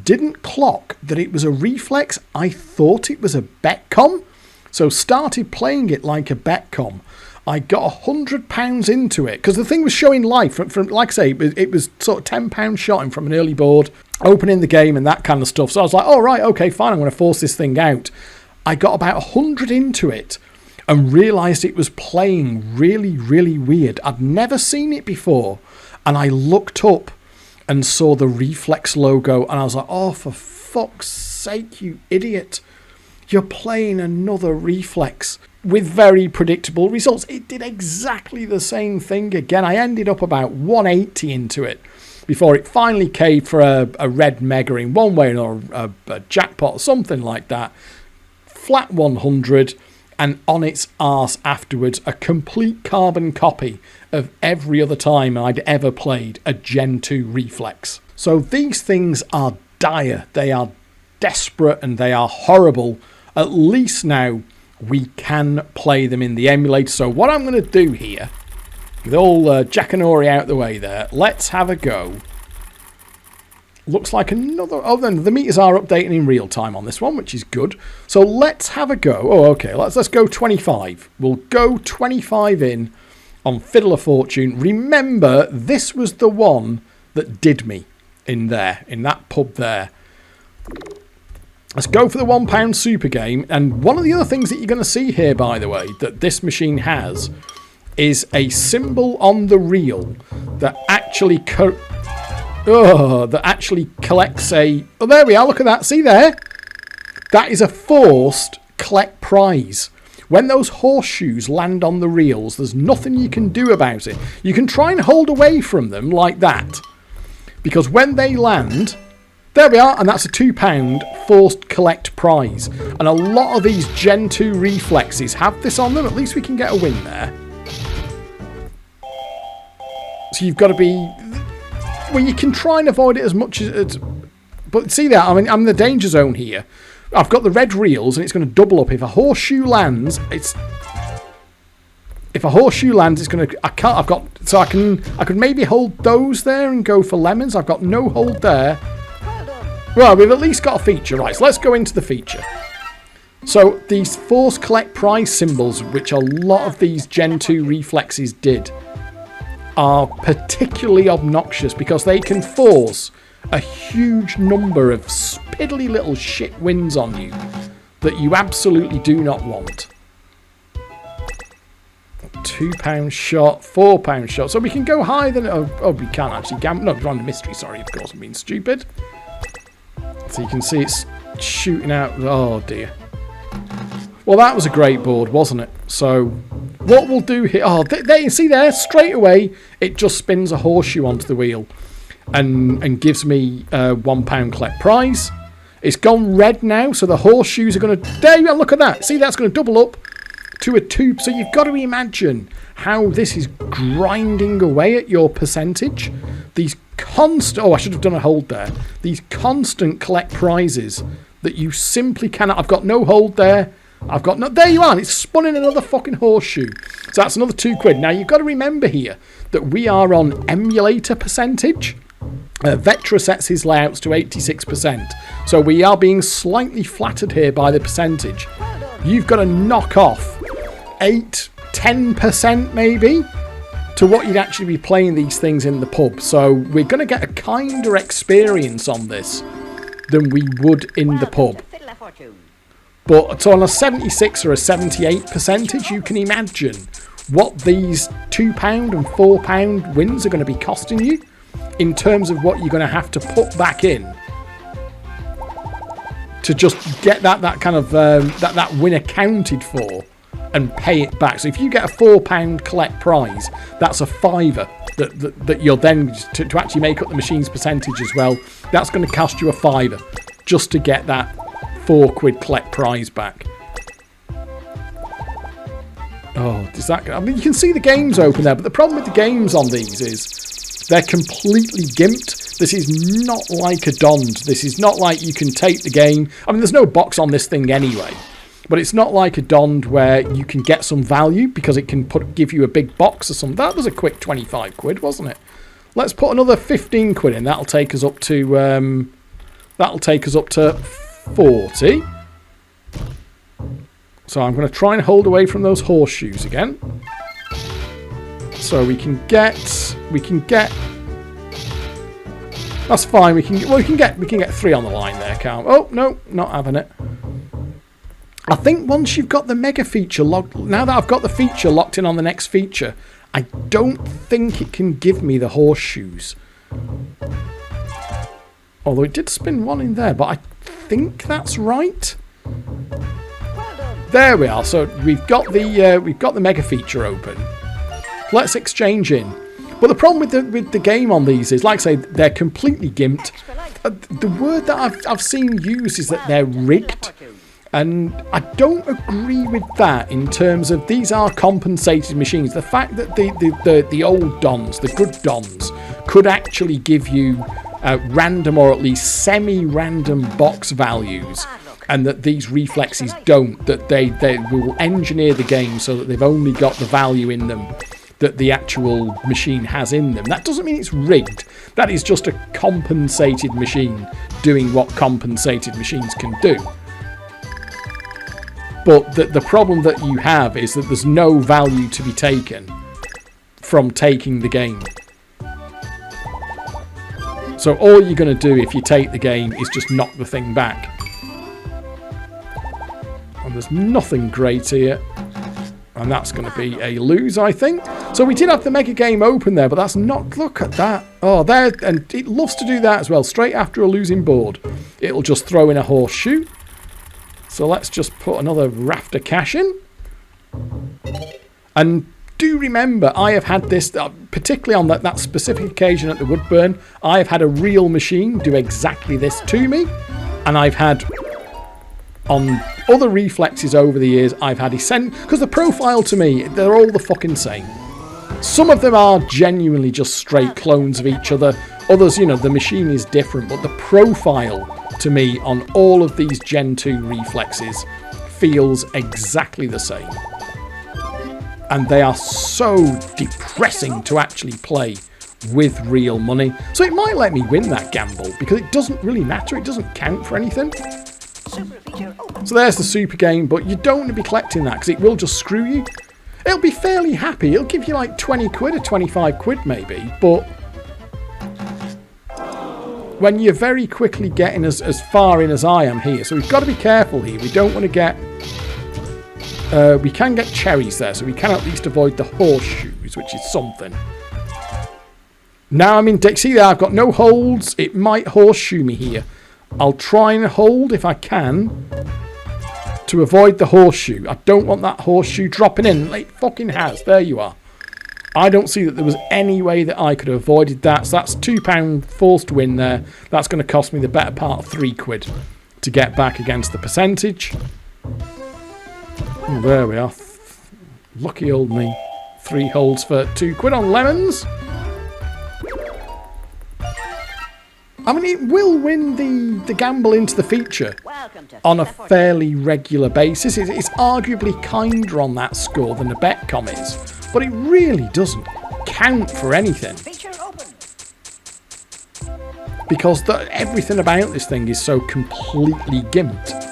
didn't clock that it was a reflex. I thought it was a Betcom, so started playing it like a Betcom. I got £100 into it because the thing was showing live from like I say, it was sort of £10 shotting from an early board, opening the game and that kind of stuff. So I was like, oh right, okay, fine, I'm going to force this thing out. I got about 100 into it and realised it was playing really, really weird. I'd never seen it before, and I looked up and saw the Reflex logo, and I was like, oh, for fuck's sake, you idiot. You're playing another Reflex with very predictable results. It did exactly the same thing again. I ended up about 180 into it before it finally caved for a red mega in one way or a jackpot or something like that. Flat 100, and on its arse afterwards, a complete carbon copy of every other time I'd ever played a Gen 2 Reflex. So these things are dire, they are desperate, and they are horrible. At least now we can play them in the emulator. So what I'm going to do here, with all Jackanory out the way there, let's have a go. Looks like another... Oh, then the meters are updating in real time on this one, which is good. So let's have a go. Oh, okay, let's go 25. We'll go 25 in on Fiddle-A-Fortune. Remember, this was the one that did me in there, in that pub there. Let's go for the £1 super game. And one of the other things that you're going to see here, by the way, that this machine has is a symbol on the reel that actually... that actually collects a... Oh, there we are. Look at that. See there? That is a forced collect prize. When those horseshoes land on the reels, there's nothing you can do about it. You can try and hold away from them like that, because when they land... There we are, and that's a £2 forced collect prize. And a lot of these Gen 2 Reflexes have this on them. At least we can get a win there. So you've got to be... Well, you can try and avoid it as much as... But see that? I mean, I'm in the danger zone here. I've got the red reels, and it's going to double up. If a horseshoe lands, it's... If a horseshoe lands, it's going to... I can't... I've got... So I could maybe hold those there and go for lemons. I've got no hold there. Well, we've at least got a feature. Right, so let's go into the feature. So these force collect prize symbols, which a lot of these Gen 2 Reflexes did, are particularly obnoxious because they can force a huge number of spiddly little shit wins on you that you absolutely do not want. £2 shot, £4 shot. So we can go higher than... Oh, we can actually gamble. No, random mystery, sorry, of course, I'm being stupid. So you can see it's shooting out. Oh dear. Well, that was a great board, wasn't it? So what we'll do here... Oh, there you see there, straight away, it just spins a horseshoe onto the wheel and gives me a £1 collect prize. It's gone red now, so the horseshoes are going to... There you go, look at that. See, that's going to double up to a 2. So you've got to imagine how this is grinding away at your percentage. These constant... Oh, I should have done a hold there. These constant collect prizes that you simply cannot... I've got no hold there. I've got no... There you are. It's spun in another fucking horseshoe. So that's another £2. Now, you've got to remember here that we are on emulator percentage. Vectra sets his layouts to 86%. So we are being slightly flattered here by the percentage. You've got to knock off 8-10% maybe to what you'd actually be playing these things in the pub. So we're going to get a kinder experience on this than we would in the pub. But so on a 76 or a 78 percentage, you can imagine what these £2 and £4 wins are going to be costing you in terms of what you're going to have to put back in to just get that kind of that win accounted for and pay it back. So if you get a £4 collect prize, that's a fiver that you're then to actually make up the machine's percentage as well. That's going to cost you a fiver just to get that £4 collect prize back. Oh, does that? I mean, you can see the games open there, but the problem with the games on these is they're completely gimped. This is not like a Dond. This is not like you can take the game. I mean, there's no box on this thing anyway. But it's not like a Dond where you can get some value because it can give you a big box or something. That was a quick 25 quid, wasn't it? Let's put another 15 quid in. That'll take us up to 40. So I'm going to try and hold away from those horseshoes again. So we can get. That's fine. We can get 3 on the line there, can't we? Oh no, not having it. I think once you've got the mega feature locked, now that I've got the feature locked in on the next feature, I don't think it can give me the horseshoes. Although it did spin one in there, but I think that's right. There we are. So we've got the mega feature open. Let's exchange in. But the problem with the game on these is, like I say, they're completely gimped. The word that I've seen used is that they're rigged. And I don't agree with that in terms of these are compensated machines. The fact that the old Dons, the good Dons, could actually give you random or at least semi-random box values, and that these reflexes don't, that they will engineer the game so that they've only got the value in them that the actual machine has in them. That doesn't mean it's rigged. That is just a compensated machine doing what compensated machines can do. But the problem that you have is that there's no value to be taken from taking the game. So all you're going to do if you take the game is just knock the thing back. And there's nothing great here. And that's going to be a lose, I think. So we did have the mega game open there, but that's not... Look at that. Oh, there. And it loves to do that as well. Straight after a losing board, it'll just throw in a horseshoe. So let's just put another rafter cash in. And do remember, I have had this, particularly on that specific occasion at the Woodburn, I have had a real machine do exactly this to me. And I've had, on other reflexes over the years, I've had because the profile to me, they're all the fucking same. Some of them are genuinely just straight clones of each other. Others, you know, the machine is different, but the profile to me on all of these Gen 2 reflexes feels exactly the same. And they are so depressing to actually play with real money. So it might let me win that gamble because it doesn't really matter. It doesn't count for anything. So there's the super game, but you don't want to be collecting that because it will just screw you. It'll be fairly happy. It'll give you like 20 quid or 25 quid maybe, but when you're very quickly getting as far in as I am here. So we've got to be careful here. We don't want to get... we can get cherries there, so we can at least avoid the horseshoes, which is something. Now I'm in Degsy there. I've got no holds. It might horseshoe me here. I'll try and hold if I can to avoid the horseshoe. I don't want that horseshoe dropping in. It fucking has. There you are. I don't see that there was any way that I could have avoided that. So that's £2 forced win there. That's going to cost me the better part of 3 quid to get back against the percentage. Oh, there we are. Lucky old me. 3 holds for 2 quid on lemons. I mean, it will win the gamble into the feature on a fairly regular basis. It's arguably kinder on that score than the Betcom is. But it really doesn't count for anything. because everything about this thing is so completely gimped.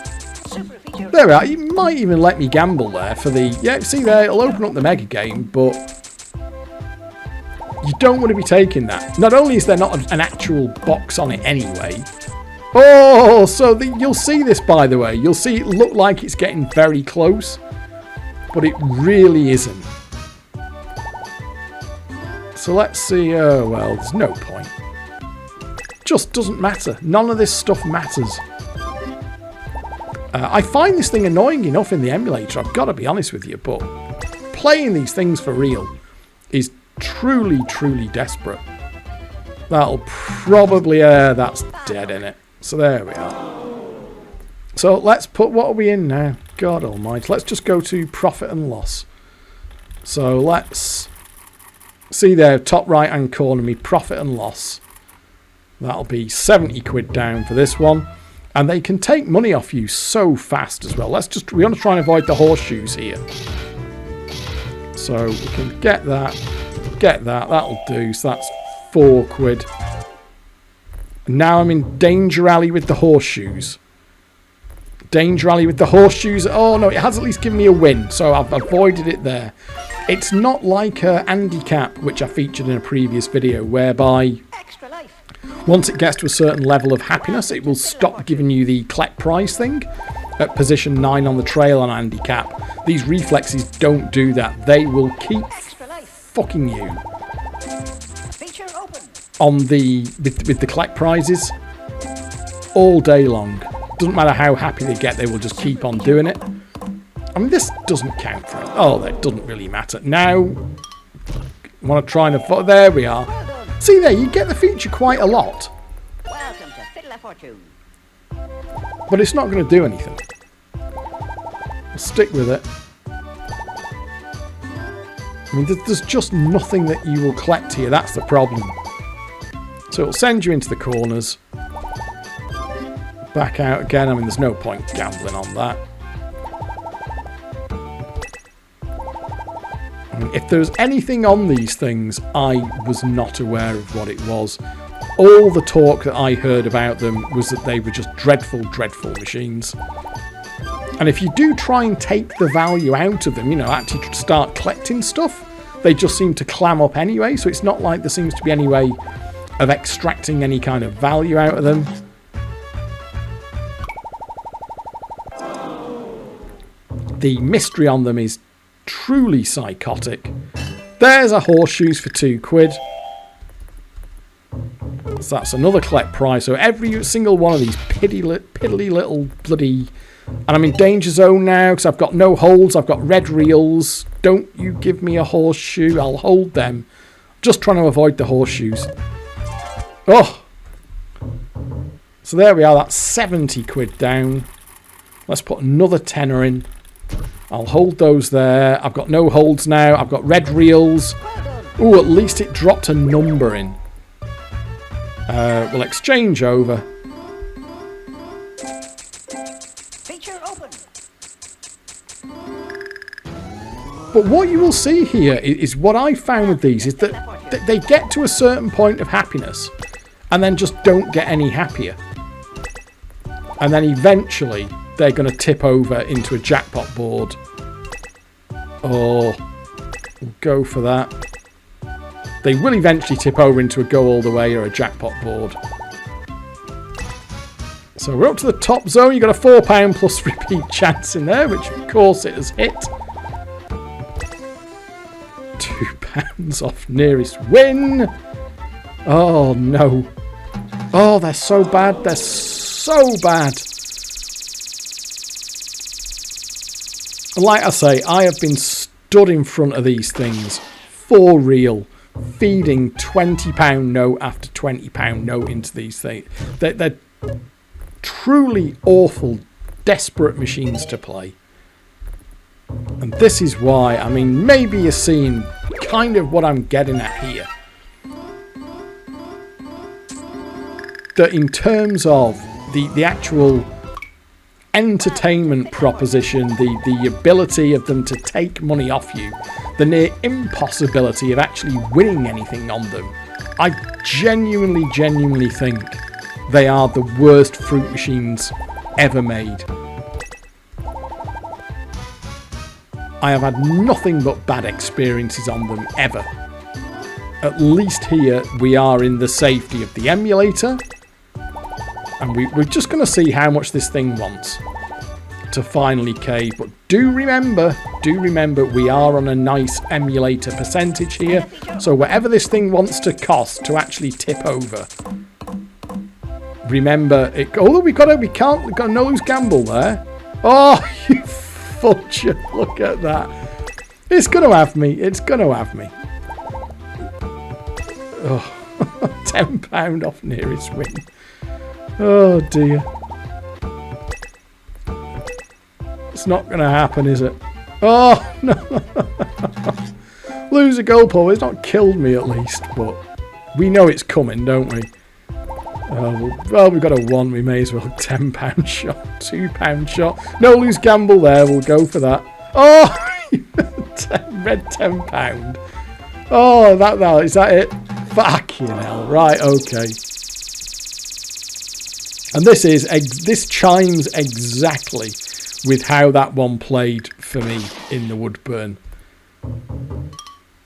There we are. You might even let me gamble there for the... Yeah, see there, it'll open up the mega game, but you don't want to be taking that. Not only is there not an actual box on it anyway. Oh, so you'll see this, by the way. You'll see it look like it's getting very close, but it really isn't. So let's see. Oh, well, there's no point. Just doesn't matter. None of this stuff matters. I find this thing annoying enough in the emulator, I've got to be honest with you, but playing these things for real is truly, truly desperate. That'll probably... that's dead, innit? So there we are. So let's put... What are we in now? God almighty. Let's just go to profit and loss. So let's... See there, top right hand corner, me profit and loss. That'll be 70 quid down for this one. And they can take money off you so fast as well. We want to try and avoid the horseshoes here. So we can get that, that'll do. So that's 4 quid. And now I'm in danger alley with the horseshoes. Danger alley with the horseshoes. Oh no, it has at least given me a win. So I've avoided it there. It's not like handicap, which I featured in a previous video, whereby once it gets to a certain level of happiness, it will stop giving you the collect prize thing at position 9 on the trail on handicap. These reflexes don't do that. They will keep fucking you on with the collect prizes all day long. Doesn't matter how happy they get, they will just keep on doing it. I mean, this doesn't count for it. Oh, that doesn't really matter. Now, I want to try and... There we are. See there, you get the feature quite a lot.
Welcome to Fiddle-A-Fortune.
But it's not going to do anything. I'll stick with it. I mean, there's just nothing that you will collect here. That's the problem. So it'll send you into the corners. Back out again. I mean, there's no point gambling on that. If there's anything on these things, I was not aware of what it was. All the talk that I heard about them was that they were just dreadful, dreadful machines. And if you do try and take the value out of them, you know, actually start collecting stuff, they just seem to clam up anyway. So it's not like there seems to be any way of extracting any kind of value out of them. The mystery on them is truly psychotic. There's a horseshoes for 2 quid. So that's another collect prize. So every single one of these piddly little bloody... And I'm in danger zone now because I've got no holds. I've got red reels. Don't you give me a horseshoe. I'll hold them. Just trying to avoid the horseshoes. Oh! So there we are. That's 70 quid down. Let's put another tenner in. I'll hold those there. I've got no holds now. I've got red reels. Oh, at least it dropped a number in. We'll exchange over.
Feature open.
But what you will see here is what I found with these is that they get to a certain point of happiness and then just don't get any happier. And then eventually they're going to tip over into a jackpot board. Oh, we'll go for that. They will eventually tip over into a go all the way or a jackpot board. So we're up to the top zone. You've got a £4 plus repeat chance in there, which of course it has hit. £2 off nearest win. Oh no. Oh, they're so bad. They're so bad. Like I say, I have been stood in front of these things for real, feeding £20 note after £20 note into these things. They're truly awful, desperate machines to play. And this is why, I mean, maybe you're seeing kind of what I'm getting at here. That in terms of the actual entertainment proposition, the ability of them to take money off you, the near impossibility of actually winning anything on them, I genuinely think they are the worst fruit machines ever made. I have had nothing but bad experiences on them ever. At least here we are in the safety of the emulator. And we're just going to see how much this thing wants to finally cave. But do remember, we are on a nice emulator percentage here. So whatever this thing wants to cost to actually tip over, remember it. Although we got a nose gamble there. Oh, you fudger! Look at that. It's going to have me. It's going to have me. Oh, £10 off nearest win. Oh dear. It's not going to happen, is it? Oh, no. Lose a goal, Paul. It's not killed me at least, but we know it's coming, don't we? Well, we've got a 1. We may as well. £10 shot. £2 shot. No loose gamble there. We'll go for that. Oh! Red £10. Oh, that is that it? Fucking hell. Right, okay. And this chimes exactly with how that one played for me in the Woodburn.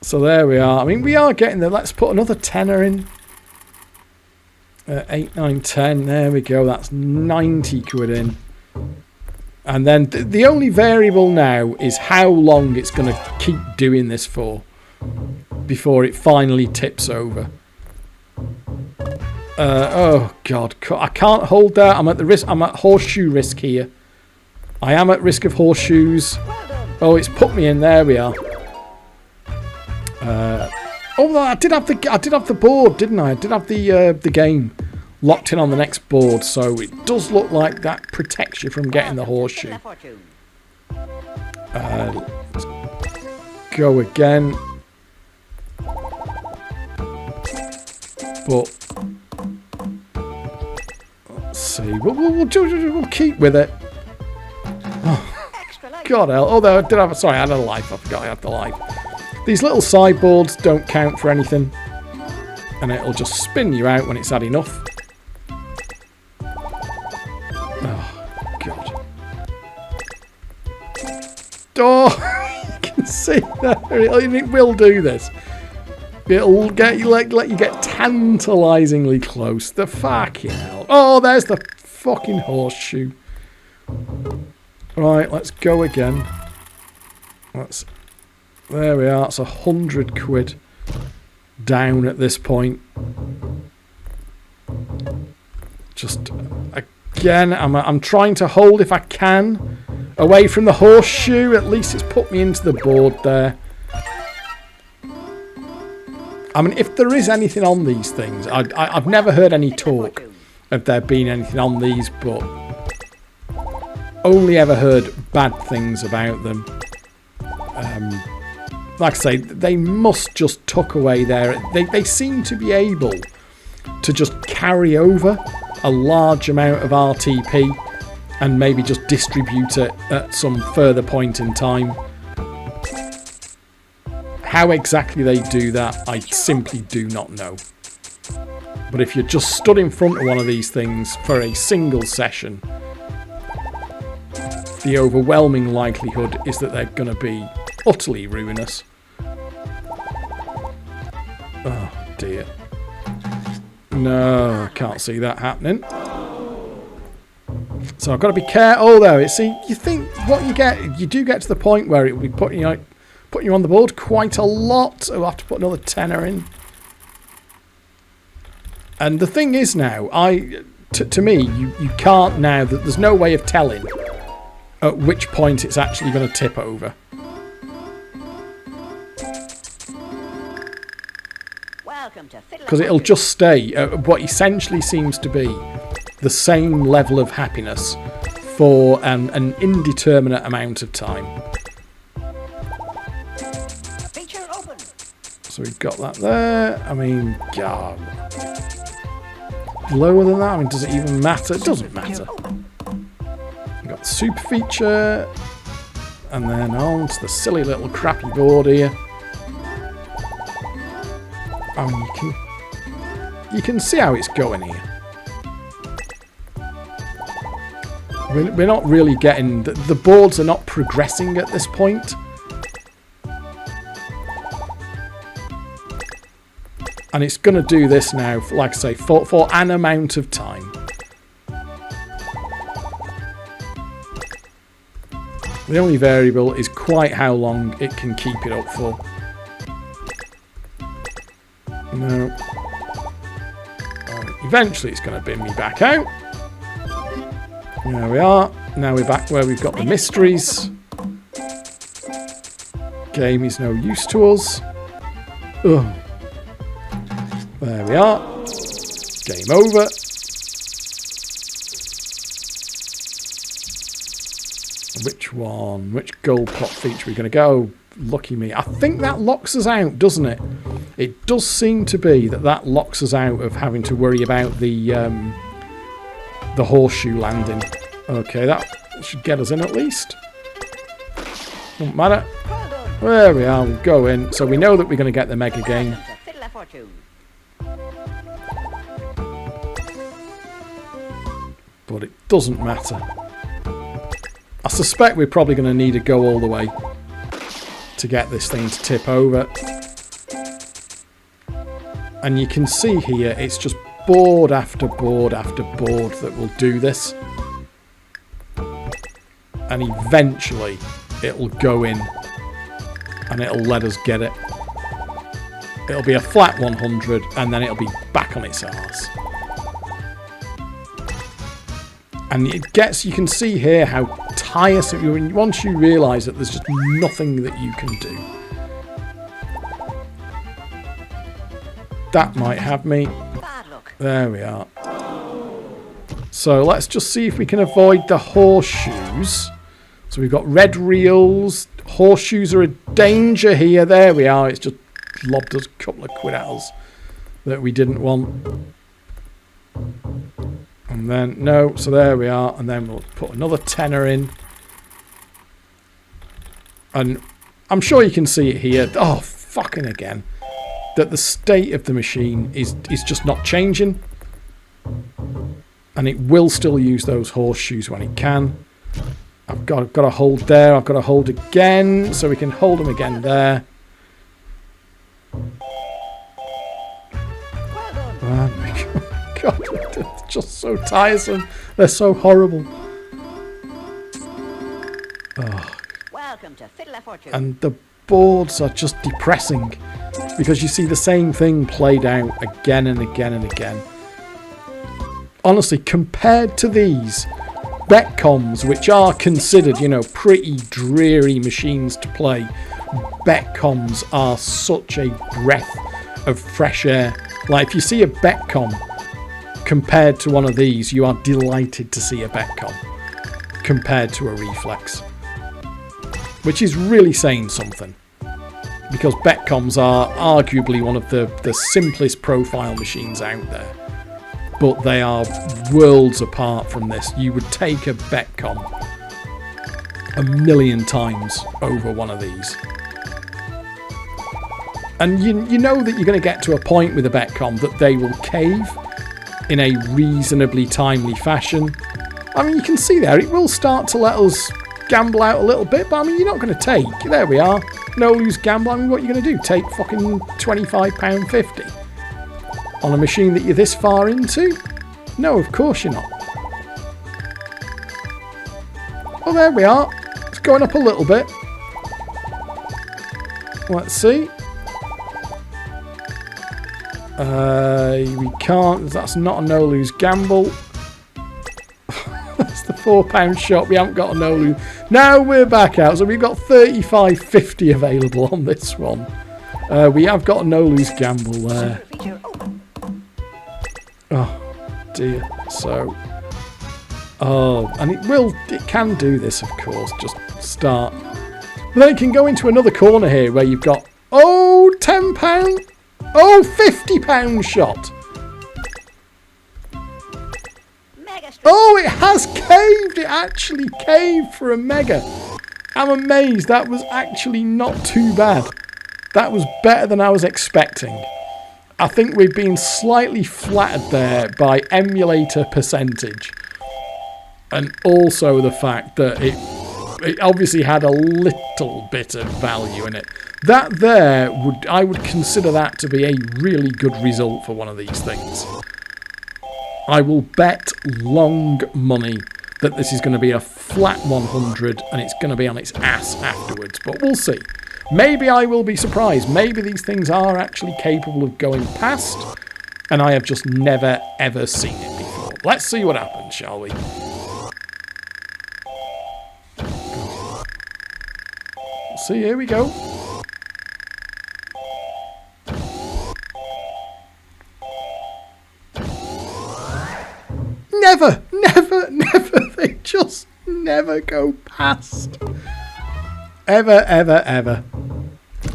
So there we are. I mean, we are getting there. Let's put another tenner in. 8, 9, 10. There we go. That's 90 quid in. And then the only variable now is how long it's going to keep doing this for before it finally tips over. Oh god, I can't hold that. I'm at the risk. I'm at horseshoe risk here. I am at risk of horseshoes. Oh, it's put me in. There we are. Oh, I did have the board, didn't I? I did have the game locked in on the next board, so it does look like that protects you from getting the horseshoe. Let's go again. But let's see. We'll keep with it. Oh, God hell. Although I did have. Sorry, I had a life. I forgot I had the life. These little sideboards don't count for anything, and it'll just spin you out when it's had enough. Oh God. Oh, you can see that. It will do this. It'll get you let you get tantalisingly close. The fucking hell. Oh, there's the fucking horseshoe. Right, let's go again. There we are. It's 100 quid down at this point. Just again, I'm trying to hold if I can away from the horseshoe. At least it's put me into the board there. I mean, if there is anything on these things, I've never heard any talk of there being anything on these, but only ever heard bad things about them. Like I say, they must just tuck away there. They seem to be able to just carry over a large amount of RTP and maybe just distribute it at some further point in time. How exactly they do that, I simply do not know. But if you're just stood in front of one of these things for a single session, the overwhelming likelihood is that they're going to be utterly ruinous. Oh dear. No, I can't see that happening. So I've got to be careful. Oh, there. See, you think what you get, you do get to the point where it will be putting you on the board quite a lot. So I'll have to put another tenner in. And the thing is now, to me, you can't now, that there's no way of telling at which point it's actually going to tip over. Because it'll just stay at what essentially seems to be the same level of happiness for an indeterminate amount of time. So we've got that there. I mean, God. Lower than that? I mean, does it even matter? It doesn't matter. We've got super feature. And then on to the silly little crappy board here. I mean, you can see how it's going here. We're not really getting... The boards are not progressing at this point. And it's going to do this now, like I say, for an amount of time. The only variable is quite how long it can keep it up for. No. Eventually it's going to bin me back out. There we are. Now we're back where we've got the mysteries. Game is no use to us. Ugh. There we are. Game over. Which one? Which gold pot feature are we going to go? Lucky me. I think that locks us out, doesn't it? It does seem to be that locks us out of having to worry about the horseshoe landing. Okay, that should get us in at least. Doesn't matter. There we are. We'll go in. So we know that we're going to get the mega game. But it doesn't matter. I suspect we're probably going to need to go all the way to get this thing to tip over. And you can see here, it's just board after board after board that will do this. And eventually, it'll go in and it'll let us get it. It'll be a flat 100 and then it'll be back on its arse. And it gets, you can see here how tiresome, once you realise that there's just nothing that you can do. That might have me. There we are. So let's just see if we can avoid the horseshoes. So we've got red reels. Horseshoes are a danger here. There we are. It's just lobbed us a couple of quid at us that we didn't want. And then, no, so there we are. And then we'll put another tenner in. And I'm sure you can see it here. Oh, fucking again. That the state of the machine is just not changing. And it will still use those horseshoes when it can. I've got to hold there. I've got to hold again. So we can hold them again there. Oh my God. It's just so tiresome. They're so horrible. Oh.
Welcome to Fiddle-A-Fortune.
And the boards are just depressing. Because you see the same thing played out again and again and again. Honestly, compared to these Betcoms, which are considered, you know, pretty dreary machines to play, Betcoms are such a breath of fresh air. Like, if you see a Betcom compared to one of these, you are delighted to see a Betcom compared to a Reflex. Which is really saying something. Because Betcoms are arguably one of the simplest profile machines out there. But they are worlds apart from this. You would take a Betcom a million times over one of these. And you know that you're going to get to a point with a Betcom that they will cave in a reasonably timely fashion. I mean, you can see there, it will start to let us gamble out a little bit, but I mean, you're not going to take. There we are. No lose gamble. I mean, what are you going to do? Take fucking £25.50 on a machine that you're this far into? No, of course you're not. Oh, there we are. It's going up a little bit. Let's see. We can't. That's not a no lose gamble. That's the £4 shot. We haven't got a no lose. Now we're back out. So we've got £35.50 available on this one. We have got a no lose gamble there. Oh dear. So, and it can do this, of course. Just start. But then it can go into another corner here where you've got £10. Oh, £50 shot. Oh, it has caved. It actually caved for a mega. I'm amazed. That was actually not too bad. That was better than I was expecting. I think we've been slightly flattered there by emulator percentage. and also the fact that it obviously had a little bit of value in it. That there, I would consider that to be a really good result for one of these things. I will bet long money that this is going to be a flat 100 and it's going to be on its ass afterwards, but we'll see. Maybe I will be surprised. Maybe these things are actually capable of going past, and I have just never, ever seen it before. Let's see what happens, shall we? See, here we go. Never, never, never. They just never go past. Ever, ever, ever.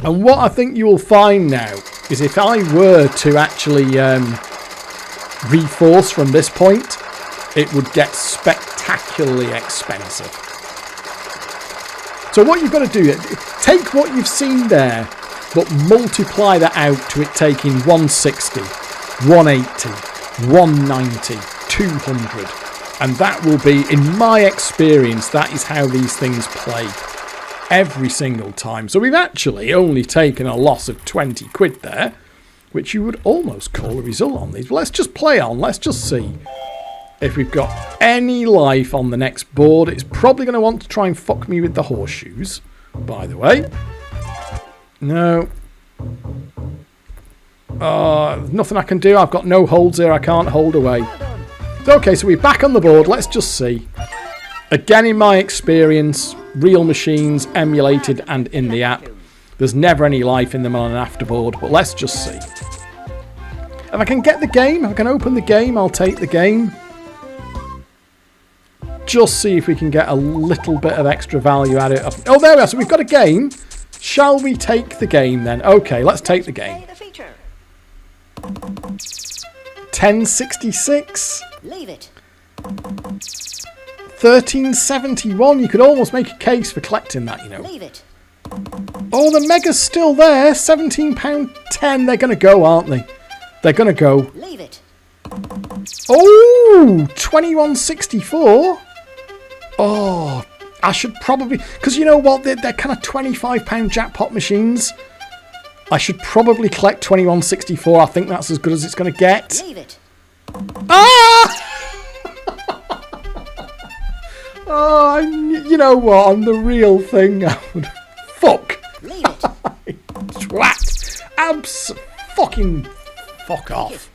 And what I think you will find now is if I were to actually reforce from this point, it would get spectacularly expensive. So what you've got to do is take what you've seen there, but multiply that out to it taking 160, 180, 190, 200. And that will be, in my experience, that is how these things play every single time. So we've actually only taken a loss of 20 quid there, which you would almost call a result on these. But let's just play on. Let's just see if we've got any life on the next board. It's probably going to want to try and fuck me with the horseshoes, by the way. No. Nothing I can do. I've got no holds here. I can't hold away. Okay, so we're back on the board. Let's just see. Again, in my experience, real machines, emulated and in the app, there's never any life in them on an afterboard, but let's just see. If I can get the game, if I can open the game, I'll take the game. Just see if we can get a little bit of extra value out of it. Oh, there we are. So we've got a game. Shall we take the game then? Okay, let's take the game. 1066.
Leave it.
1371. You could almost make a case for collecting that, you know.
Leave it.
Oh, the Mega's still there. £17.10. They're going to go, aren't they? They're going to go.
Leave it.
Oh, 2164. Oh, I should probably... Because you know what? They're kind of £25 jackpot machines. I should probably collect 2164. I think that's as good as it's going to get.
Leave it.
Ah! Oh, you know what? I'm the real thing. Fuck.
Leave it.
Twat. Fucking fuck off.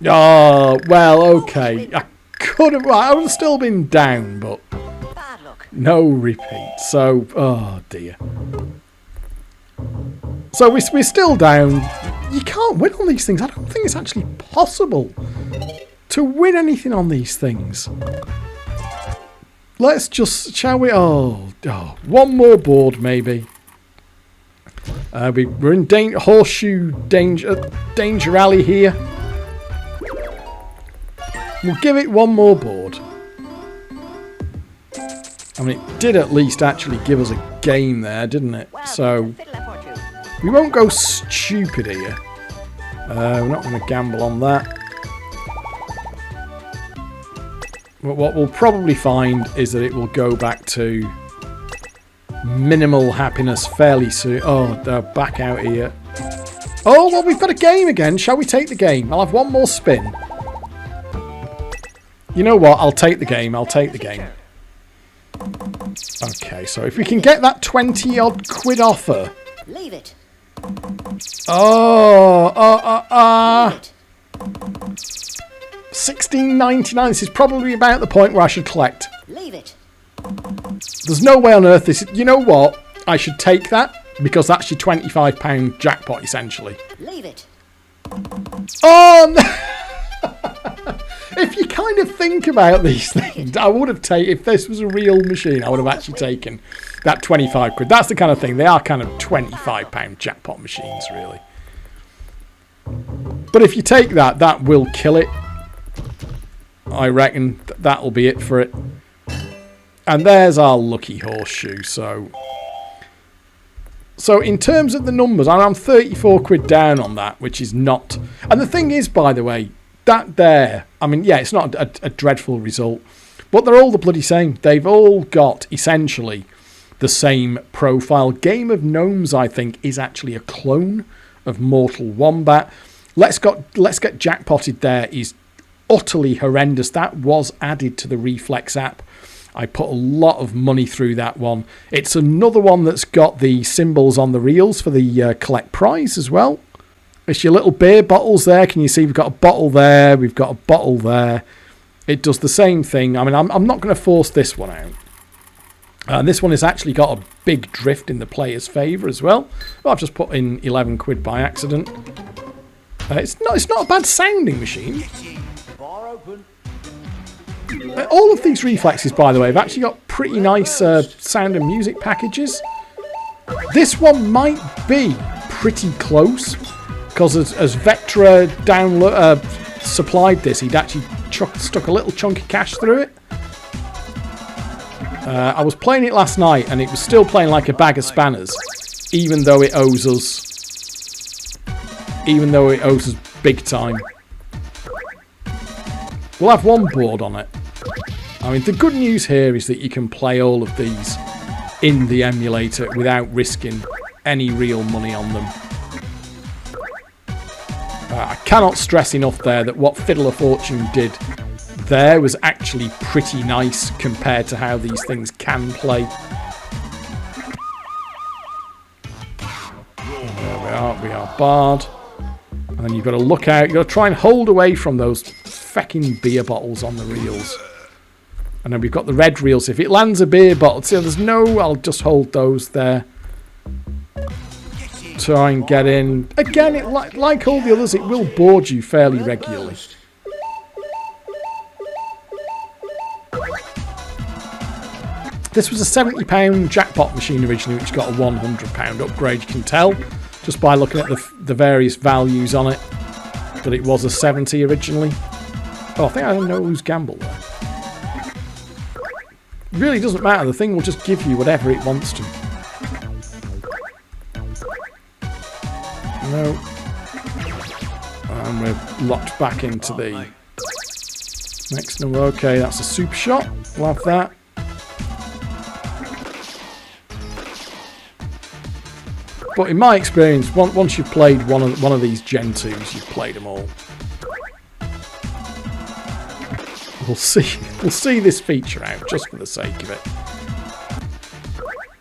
Oh, well, okay. I could have... Well, I would have still been down, but...
Bad luck.
No repeat. So, oh dear. So we're still down. You can't win on these things. I don't think it's actually possible to win anything on these things. Let's just, shall we? Oh, one more board maybe. We're in horseshoe danger alley here. We'll give it one more board. I mean, it did at least actually give us a game there, didn't it? So we won't go stupid here. We're not going to gamble on that. But what we'll probably find is that it will go back to minimal happiness fairly soon. Oh, they're back out here. Oh, well, we've got a game again. Shall we take the game? I'll have one more spin. You know what? I'll take the game. I'll take the game. Okay, so if we can get that 20-odd quid offer.
Leave it.
Oh, 16.99. This is probably about the point where I should collect.
Leave it.
There's no way on earth this is... You know what? I should take that because that's your £25 jackpot, essentially.
Leave it.
Oh, no. If you kind of think about these things, I would have taken... If this was a real machine, I would have actually taken that 25 quid. That's the kind of thing. They are kind of £25 jackpot machines, really. But if you take that, that will kill it. I reckon that'll be it for it. And there's our lucky horseshoe. So in terms of the numbers, I'm 34 quid down on that, which is not... And the thing is, by the way, that there... I mean, yeah, it's not a dreadful result. But they're all the bloody same. They've all got, essentially, the same profile. Game of Gnomes, I think, is actually a clone of Mortal Wombat. Let's Get Jackpotted there is utterly horrendous. That was added to the Reflex app. I put a lot of money through that one. It's another one that's got the symbols on the reels for the collect prize as well. It's your little beer bottles there. Can you see we've got a bottle there? We've got a bottle there. It does the same thing. I mean, I'm not going to force this one out. And this one has actually got a big drift in the player's favour as well. I've just put in 11 quid by accident. It's not a bad sounding machine. All of these reflexes, by the way, have actually got pretty nice sound and music packages. This one might be pretty close, because as Vectra supplied this, he'd actually stuck a little chunk of cash through it. I was playing it last night, and it was still playing like a bag of spanners, even though it owes us big time. We'll have one board on it. I mean, the good news here is that you can play all of these in the emulator without risking any real money on them. I cannot stress enough there that what Fiddle-A-Fortune did there was actually pretty nice compared to how these things can play. There we are barred. And then you've got to look out. You've got to try and hold away from those fecking beer bottles on the reels. And then we've got the red reels. If it lands a beer bottle, see, there's no, I'll just hold those there. Try and get in. Again, like all the others, it will board you fairly regularly. This was a £70 jackpot machine originally, which got a £100 upgrade. You can tell just by looking at the various values on it that it was a 70 originally. Oh, I think I don't know who's gambled there. It really doesn't matter. The thing will just give you whatever it wants to. No. And we're locked back into the next number. Okay, that's a super shot. We'll have that. But in my experience, once you've played one of these Gen 2s, you've played them all. We'll see this feature out just for the sake of it.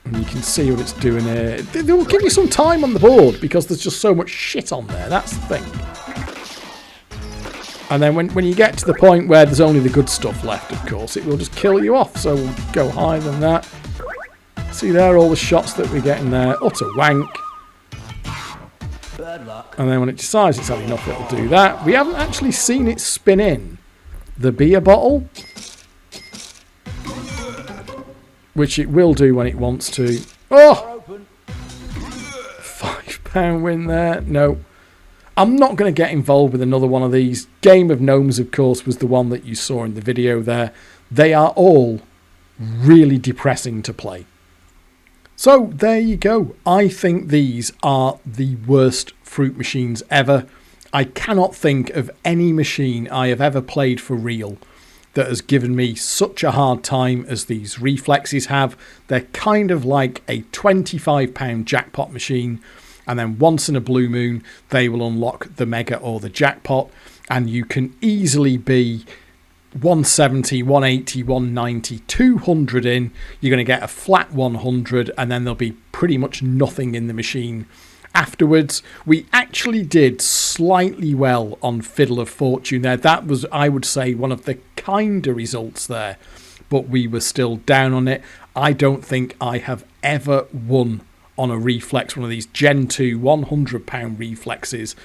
And you can see what it's doing here. They will give you some time on the board because there's just so much shit on there. That's the thing. And then when you get to the point where there's only the good stuff left, of course, it will just kill you off. So we'll go higher than that. See there, all the shots that we're getting there. Utter wank. And then when it decides it's had enough, it'll do that. We haven't actually seen it spin in the beer bottle, which it will do when it wants to. Oh! £5 win there. No. I'm not going to get involved with another one of these. Game of Gnomes, of course, was the one that you saw in the video there. They are all really depressing to play. So there you go. I think these are the worst fruit machines ever. I cannot think of any machine I have ever played for real that has given me such a hard time as these reflexes have. They're kind of like a £25 jackpot machine, and then once in a blue moon they will unlock the mega or the jackpot, and you can easily be 170, 180, 190, 200 in. You're going to get a flat 100, and then there'll be pretty much nothing in the machine afterwards. We actually did slightly well on Fiddle-A-Fortune there. That was, I would say, one of the kinder results there, but we were still down on it. I don't think I have ever won on a reflex, one of these Gen 2 £100 reflexes.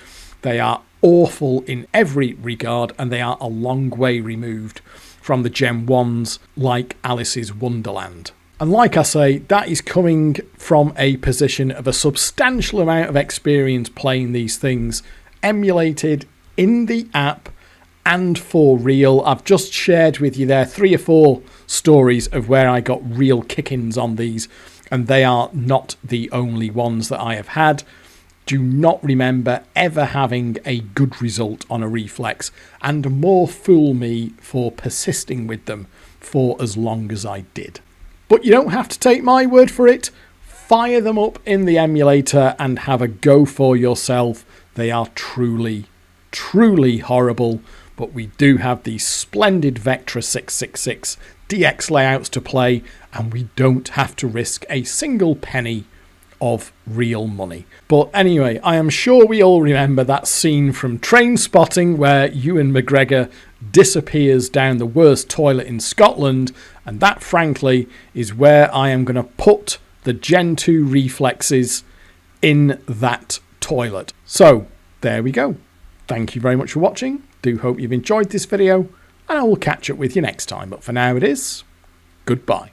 They are awful in every regard, and they are a long way removed from the Gen 1s like Alice's Wonderland. And like I say, that is coming from a position of a substantial amount of experience playing these things, emulated in the app and for real. I've just shared with you there 3 or 4 stories of where I got real kick-ins on these, and they are not the only ones that I have had. Do not remember ever having a good result on a reflex, and more fool me for persisting with them for as long as I did. But you don't have to take my word for it. Fire them up in the emulator and have a go for yourself. They are truly, truly horrible, but we do have these splendid Vectra 666 DX layouts to play, and we don't have to risk a single penny of real money. But anyway, I am sure we all remember that scene from Train Spotting where Ewan McGregor disappears down the worst toilet in Scotland, and that frankly is where I am going to put the Gen 2 Reflexes in that toilet. So there we go. Thank you very much for watching. Do hope you've enjoyed this video, and I will catch up with you next time. But for now it is goodbye.